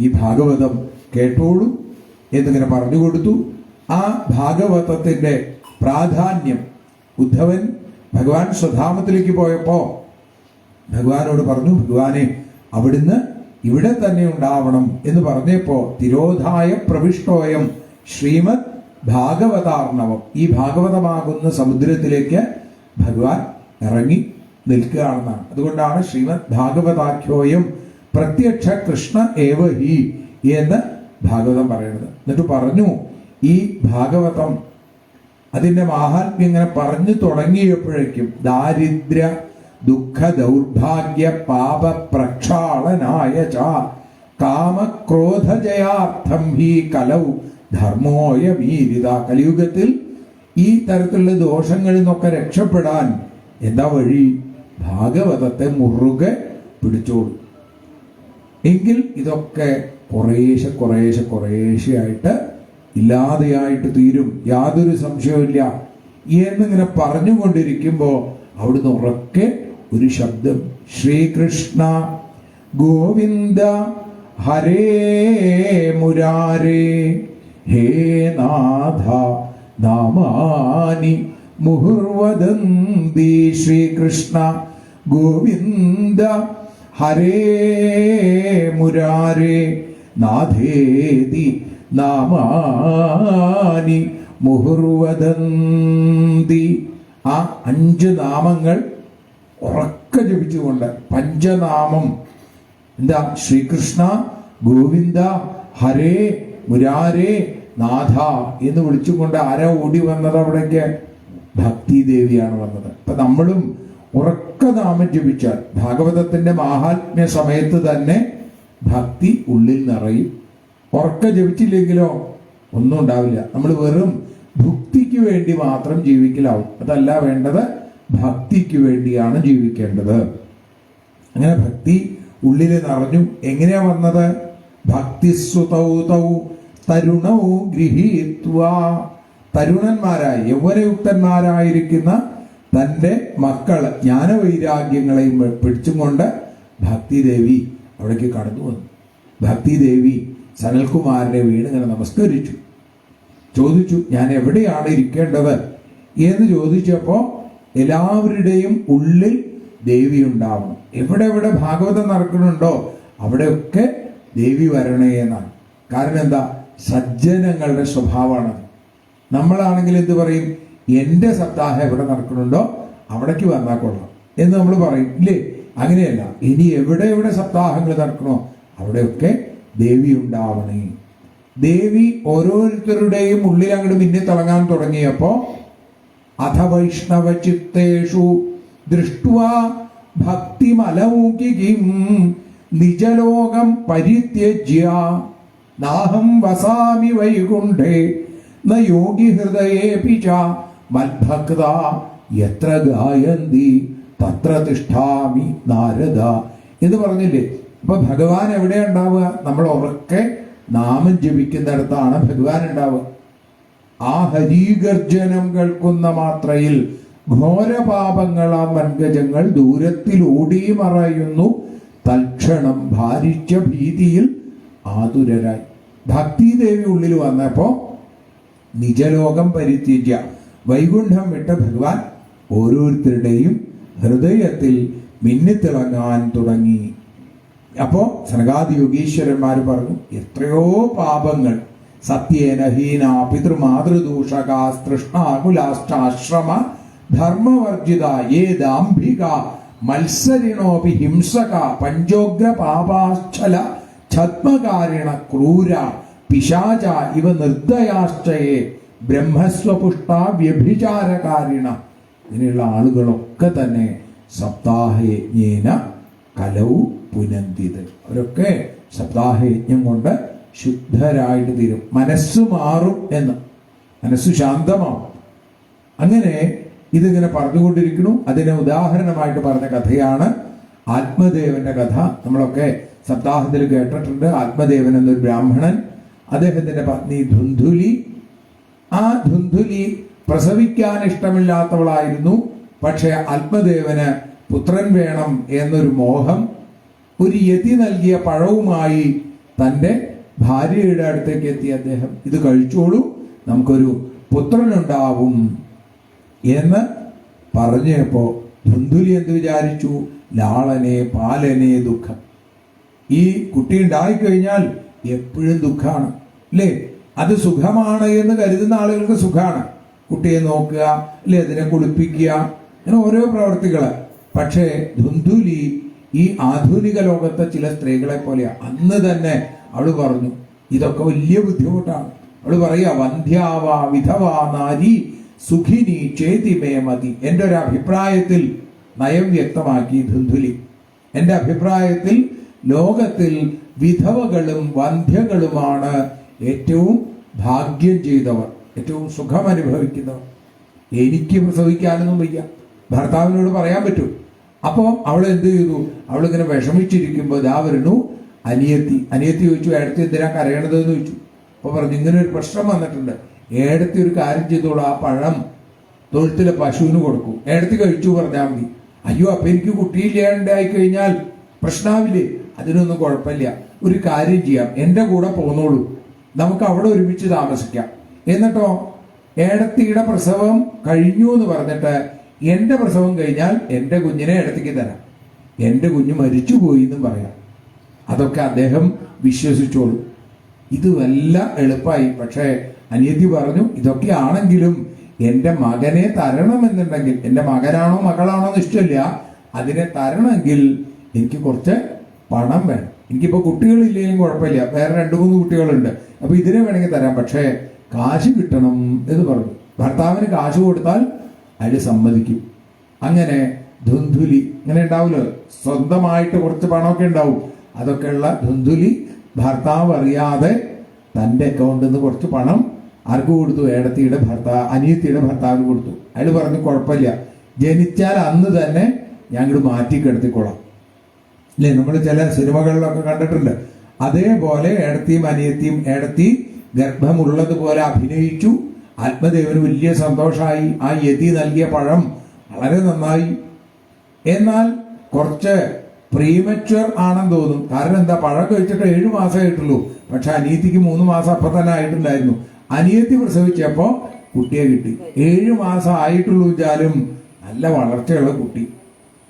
ഈ ഭാഗവതം കേട്ടോളൂ എന്നിങ്ങനെ പറഞ്ഞു കൊടുത്തു. ആ ഭാഗവതത്തിന്റെ പ്രാധാന്യം ഉദ്ധവൻ ഭഗവാൻ സ്വധാമത്തിലേക്ക് പോയപ്പോ ഭഗവാനോട് പറഞ്ഞു, ഭഗവാനെ അവിടുന്ന് ഇവിടെ തന്നെ ഉണ്ടാവണം എന്ന് പറഞ്ഞപ്പോ തിരോധായ പ്രവിഷ്ടോയം ശ്രീമദ് ഭാഗവതാർണവം, ഈ ഭാഗവതമാകുന്ന സമുദ്രത്തിലേക്ക് ഭഗവാൻ ഇറങ്ങി നിൽക്കുകയാണെന്നാണ്. അതുകൊണ്ടാണ് ശ്രീമദ് ഭാഗവതാഖ്യോയം പ്രത്യക്ഷ കൃഷ്ണ ഏവ ഹി എന്ന് ഭാഗവതം പറയുന്നത്. എന്നിട്ട് പറഞ്ഞു, ഈ ഭാഗവതം അതിന്റെ മാഹാത്മ്യം ഇങ്ങനെ പറഞ്ഞു തുടങ്ങിയപ്പോഴേക്കും ദാരിദ്ര്യ ദുഃഖ ദൗർഭാഗ്യ പാപ പ്രക്ഷാളനായ ച കാമക്രോധജയാർത്ഥം ഹി കലൗ ധർമ്മോയ വീരിത. കലിയുഗത്തിൽ ഈ തരത്തിലുള്ള ദോഷങ്ങളിൽ നിന്നൊക്കെ രക്ഷപ്പെടാൻ എന്താ വഴി? ഭാഗവതത്തെ മുറുകെ പിടിച്ചോളൂ. എങ്കിൽ ഇതൊക്കെ കുറേശ്ശെയായിട്ട് ഇല്ലാതെയായിട്ട് തീരും, യാതൊരു സംശയവുമില്ല എന്നിങ്ങനെ പറഞ്ഞുകൊണ്ടിരിക്കുമ്പോ അവിടുന്ന് ഉറക്കെ ഒരു ശബ്ദം, ശ്രീകൃഷ്ണ ഗോവിന്ദ ഹരേ മുരാരേ ഹേ നാഥ നാമാനി മുഹുർവദന്തി. ശ്രീകൃഷ്ണ ഗോവിന്ദ ഹരേ മുരാരേ നാഥേതി നാമാനി മുഹുർവദന്തി. ആ 5 നാമങ്ങൾ ഉറക്കെ ജപിച്ചുകൊണ്ട്, പഞ്ചനാമം എന്താ? ശ്രീകൃഷ്ണ ഗോവിന്ദ ഹരേ മുരാരേ നാഥ എന്ന് വിളിച്ചുകൊണ്ട് ആരാ ഓടി വന്നത് അവിടേക്ക്? ഭക്തി ദേവിയാണ് വന്നത്. അപ്പൊ നമ്മളും ഉറക്ക നാമം ജപിച്ചാൽ ഭാഗവതത്തിന്റെ മാഹാത്മ്യ സമയത്ത് തന്നെ ഭക്തി ഉള്ളിൽ നിറയും. ഉറക്ക ജപിച്ചില്ലെങ്കിലോ ഒന്നും ഉണ്ടാവില്ല. നമ്മൾ വെറും ഭുക്തിക്ക് വേണ്ടി മാത്രം ജീവിക്കലാവും. അതല്ല വേണ്ടത്, ഭക്തിക്ക് വേണ്ടിയാണ് ജീവിക്കേണ്ടത്. അങ്ങനെ ഭക്തി ഉള്ളിൽ നിറഞ്ഞു. എങ്ങനെയാ വന്നത്? ഭക്തിസ്വതൗ തൗ തരുണൗ ഗൃഹീത്വാ. തരുണന്മാരായി യൗവനയുക്തന്മാരായിരിക്കുന്ന തന്റെ മക്കള് ജ്ഞാനവൈരാഗ്യങ്ങളെയും പിടിച്ചും കൊണ്ട് ഭക്തിദേവി അവിടേക്ക് കടന്നു വന്നു. ഭക്തിദേവി സനൽകുമാരനെ വീണിങ്ങനെ നമസ്കരിച്ചു. ചോദിച്ചു, ഞാൻ എവിടെയാണ് ഇരിക്കേണ്ടത് എന്ന് ചോദിച്ചപ്പോ എല്ലാവരുടെയും ഉള്ളിൽ ദേവി ഉണ്ടാവണം. എവിടെ ഭാഗവതം നടക്കുന്നുണ്ടോ അവിടെയൊക്കെ ദേവി വരണേ എന്നാണ്. കാരണം എന്താ? സജ്ജനങ്ങളുടെ സ്വഭാവമാണ്. നമ്മളാണെങ്കിൽ എന്ത് പറയും? എൻ്റെ സപ്താഹം എവിടെ നടക്കുന്നുണ്ടോ അവിടേക്ക് വന്നാൽ കൊള്ളാം എന്ന് നമ്മൾ പറയും, ഇല്ലേ? അങ്ങനെയല്ല. ഇനി എവിടെ എവിടെ സപ്താഹങ്ങൾ നടക്കണോ അവിടെയൊക്കെ ദേവി ഉണ്ടാവണേ. ദേവി ഓരോരുത്തരുടെയും ഉള്ളിൽ അങ്ങോട്ട് മിന്നി തിളങ്ങാൻ തുടങ്ങിയപ്പോ അഥ വൈഷ്ണവ ചിത്തേഷു ദൃഷ്ട്വാ ഭക്തിമലൗകികം നിജലോകം പരിത്യജ്യ നാഹം വസാമി വൈകുണ്ഠേ ന യോഗി ഹൃദയേപി ച മദ്ഭക്ത യത്ര ഗായന്തി തത്ര തിഷ്ഠാമി നാരദ എന്ന് പറഞ്ഞില്ലേ? അപ്പൊ ഭഗവാൻ എവിടെ ഉണ്ടാവുക? നമ്മൾ ഉറക്കെ നാമം ജപിക്കുന്നിടത്താണ് ഭഗവാൻ ഉണ്ടാവുക. ആ ഹരിഗർജനം കേൾക്കുന്ന മാത്രയിൽ ഘോരപാപങ്ങളാം വൻഗജങ്ങൾ ദൂരത്തിൽ ഓടി മറയുന്നു. തൽക്ഷണം ഭാരിച്ച ഭീതിയിൽ ആതുരരായി. ഭക്തിദേവി ഉള്ളിൽ വന്നപ്പോ നിജലോകം പരിത്യജ്യ വൈകുണ്ഠം വിട്ട ഭഗവാൻ ഓരോരുത്തരുടെയും ഹൃദയത്തിൽ മിന്നിത്തിളങ്ങാൻ തുടങ്ങി. അപ്പോ സനകാദി യോഗീശ്വരന്മാർ പറഞ്ഞു, എത്രയോ പാപങ്ങൾ സത്യേന ഹീന പിതൃമാതൃദൂഷകാസ്തൃഷ്ണാകുലാശ്ചാശ്രമ ധർമ്മവർജിത ഏ ദാംഭിക മത്സരിണോപി ഹിംസക പഞ്ചോഗ്ര പാപാശ്ചല ഛദ്മകാരിണ ക്രൂര പിശാച ഇവ നിർദ്ദയാശ്ചയെ ബ്രഹ്മസ്വപുഷ്ട വ്യഭിചാരകാരിണ. ഇങ്ങനെയുള്ള ആളുകളൊക്കെ തന്നെ സപ്താഹയജ്ഞേന കലൗ പുനന്തിത്. അവരൊക്കെ സപ്താഹയജ്ഞം കൊണ്ട് ശുദ്ധരായിട്ട് തീരും. മനസ്സ് മാറും എന്ന്, മനസ്സ് ശാന്തമാവും. അങ്ങനെ ഇതിങ്ങനെ പറഞ്ഞുകൊണ്ടിരിക്കുന്നു. അതിനെ ഉദാഹരണമായിട്ട് പറഞ്ഞ കഥയാണ് ആത്മദേവന്റെ കഥ. നമ്മളൊക്കെ സപ്താഹത്തിൽ കേട്ടിട്ടുണ്ട്. ആത്മദേവൻ എന്നൊരു ബ്രാഹ്മണൻ, അദ്ദേഹത്തിന്റെ പത്നി ധുന്ധുലി. ആ ധുന്ധുലി പ്രസവിക്കാൻ ഇഷ്ടമില്ലാത്തവളായിരുന്നു. പക്ഷെ ആത്മദേവന് പുത്രൻ വേണം എന്നൊരു മോഹം. ഒരു യതി നൽകിയ പഴവുമായി തൻ്റെ ഭാര്യയുടെ അടുത്തേക്ക് എത്തി അദ്ദേഹം, ഇത് കഴിച്ചോളൂ, നമുക്കൊരു പുത്രനുണ്ടാവും എന്ന് പറഞ്ഞപ്പോ ധുന്ധുലി എന്ത് വിചാരിച്ചു? ലാളനെ പാലനെ ദുഃഖം. ഈ കുട്ടി ഉണ്ടായിക്കഴിഞ്ഞാൽ എപ്പോഴും ദുഃഖമാണ്, അല്ലേ? അത് സുഖമാണ് എന്ന് കരുതുന്ന ആളുകൾക്ക് സുഖമാണ്. കുട്ടിയെ നോക്കുക, അല്ലെ, അതിനെ കുളിപ്പിക്കുക, അങ്ങനെ ഓരോ പ്രവർത്തികള്. പക്ഷേ ധുന്ധുലി ഈ ആധുനിക ലോകത്തെ ചില സ്ത്രീകളെ പോലെയാ. അന്ന് തന്നെ അവള് പറഞ്ഞു ഇതൊക്കെ വലിയ ബുദ്ധിമുട്ടാണ്. അവള് പറയാ, വന്ധ്യാവാ വിധവാ നാരി സുഖിനി ചേതിമേ മതി. എൻ്റെ ഒരു അഭിപ്രായത്തിൽ നയം വ്യക്തമാക്കി ധുന്ധുലി. എൻ്റെ അഭിപ്രായത്തിൽ ലോകത്തിൽ വിധവകളും വന്ധ്യകളുമാണ് ഏറ്റവും ഭാഗ്യം ചെയ്തവർ, ഏറ്റവും സുഖം അനുഭവിക്കുന്നവർ. എനിക്ക് പ്രസവിക്കാനൊന്നും വയ്യ, ഭർത്താവിനോട് പറയാൻ പറ്റൂ. അപ്പോൾ അവൾ എന്ത് ചെയ്തു? അവളിങ്ങനെ വിഷമിച്ചിരിക്കുമ്പോൾ ദാ വരുന്നു അനിയത്തി. അനിയത്തി ചോദിച്ചു, ഏടത്തി എന്തിനാ കരയണതെന്ന് ചോദിച്ചു. അപ്പോൾ പറഞ്ഞു, ഇങ്ങനെ ഒരു പ്രശ്നം വന്നിട്ടുണ്ട്. ഏടത്തി ഒരു കാര്യം ചെയ്തോളൂ, ആ പഴം തൊഴുത്തിലെ പശുവിന് കൊടുക്കൂ, ഏടത്തി കഴിച്ചു പറഞ്ഞാൽ മതി. അയ്യോ, അപ്പൊ എനിക്ക് കുട്ടിയില്ലാണ്ടായി കഴിഞ്ഞാൽ പ്രശ്നമാവില്ലേ? അതിനൊന്നും കുഴപ്പമില്ല, ഒരു കാര്യം ചെയ്യാം, എൻ്റെ കൂടെ പോന്നോളൂ, നമുക്ക് അവിടെ ഒരുമിച്ച് താമസിക്കാം. എന്നിട്ടോ ഏടത്തിയുടെ പ്രസവം കഴിഞ്ഞു എന്ന് പറഞ്ഞിട്ട് എൻ്റെ പ്രസവം കഴിഞ്ഞാൽ എൻ്റെ കുഞ്ഞിനെ ഏടത്തിക്ക് തരാം, എൻ്റെ കുഞ്ഞ് മരിച്ചുപോയി എന്നും പറയാം. അതൊക്കെ അദ്ദേഹം വിശ്വസിച്ചോളൂ. ഇത് വല്ല എളുപ്പമായി. പക്ഷേ അനിയത്തി പറഞ്ഞു, ഇതൊക്കെ ആണെങ്കിലും എൻ്റെ മകനെ തരണമെന്നുണ്ടെങ്കിൽ, എൻ്റെ മകനാണോ മകളാണോ എന്ന് ഇഷ്ടമില്ല, അതിനെ തരണമെങ്കിൽ എനിക്ക് കുറച്ച് പണം വേണം. എനിക്കിപ്പോൾ കുട്ടികളില്ലെങ്കിലും കുഴപ്പമില്ല, വേറെ 2-3 കുട്ടികളുണ്ട്, അപ്പൊ ഇതിനെ വേണമെങ്കിൽ തരാം, പക്ഷേ കാശ് കിട്ടണം എന്ന് പറഞ്ഞു. ഭർത്താവിന് കാശ് കൊടുത്താൽ അയാൾ സമ്മതിക്കും. അങ്ങനെ ധുന്ധുലി ഇങ്ങനെ ഉണ്ടാവുമല്ലോ, സ്വന്തമായിട്ട് കുറച്ച് പണമൊക്കെ ഉണ്ടാവും. അതൊക്കെയുള്ള ധുന്ധുലി ഭർത്താവ് അറിയാതെ തൻ്റെ അക്കൗണ്ടിൽ നിന്ന് കുറച്ച് പണം ആർക്ക് കൊടുത്തു? ഏടത്തിയുടെ അനിയത്തിയുടെ ഭർത്താവിന് കൊടുത്തു. അയാൾ പറഞ്ഞു, കുഴപ്പമില്ല, ജനിച്ചാൽ അന്ന് തന്നെ ഞാൻ ഇങ്ങോട്ട് മാറ്റി കിടത്തിക്കൊള്ളാം. അല്ലേ, നമ്മൾ ചില സിനിമകളിലൊക്കെ കണ്ടിട്ടുണ്ട്. അതേപോലെ ഏടത്തിയും അനിയത്തിയും, ഏടത്തി ഗർഭമുള്ളതുപോലെ അഭിനയിച്ചു. ആത്മദേവന് വലിയ സന്തോഷമായി. ആ യതി നൽകിയ പഴം വളരെ നന്നായി. എന്നാൽ കുറച്ച് പ്രീമച്വർ ആണെന്ന് തോന്നും. കാരണം എന്താ, പഴം കഴിച്ചിട്ട് 7 മാസമായിട്ടുള്ളൂ. പക്ഷെ അനിയത്തിക്ക് 3 മാസം അപ്പം തന്നെ ആയിട്ടുണ്ടായിരുന്നു. അനിയത്തി പ്രസവിച്ചപ്പോ കുട്ടിയെ കിട്ടി. 7 മാസം ആയിട്ടുള്ളൂ വെച്ചാലും നല്ല വളർച്ചയുള്ള കുട്ടി.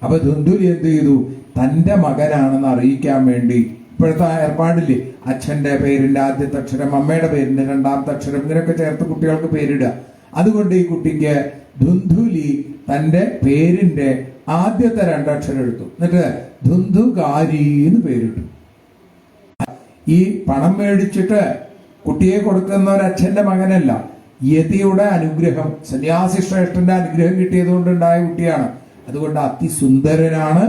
അപ്പൊ ധുന്ധുലി എന്ത് ചെയ്തു? തന്റെ മകനാണെന്ന് അറിയിക്കാൻ വേണ്ടി ഇപ്പോഴത്തെ ഏർപ്പാടില്ലേ, അച്ഛന്റെ പേരിന്റെ ആദ്യത്തെ അക്ഷരം, അമ്മയുടെ പേരിന്റെ രണ്ടാമത്തെ അക്ഷരം, ഇങ്ങനെയൊക്കെ ചേർത്ത് കുട്ടികൾക്ക് പേരിടുക. അതുകൊണ്ട് ഈ കുട്ടിക്ക് ധുന്ധുലി തന്റെ പേരിന്റെ ആദ്യത്തെ രണ്ടക്ഷരം എടുത്തു, എന്നിട്ട് ധുന്ധുകാരി എന്ന് പേരിട്ടു. ഈ പണം മേടിച്ചിട്ട് കുട്ടിയെ കൊടുക്കുന്ന ഒരു അച്ഛന്റെ മകനല്ല, യതിയുടെ അനുഗ്രഹം, സന്യാസി ശ്രേഷ്ഠന്റെ അനുഗ്രഹം കിട്ടിയത് കൊണ്ടുണ്ടായ കുട്ടിയാണ്. അതുകൊണ്ട് അതിസുന്ദരനാണ്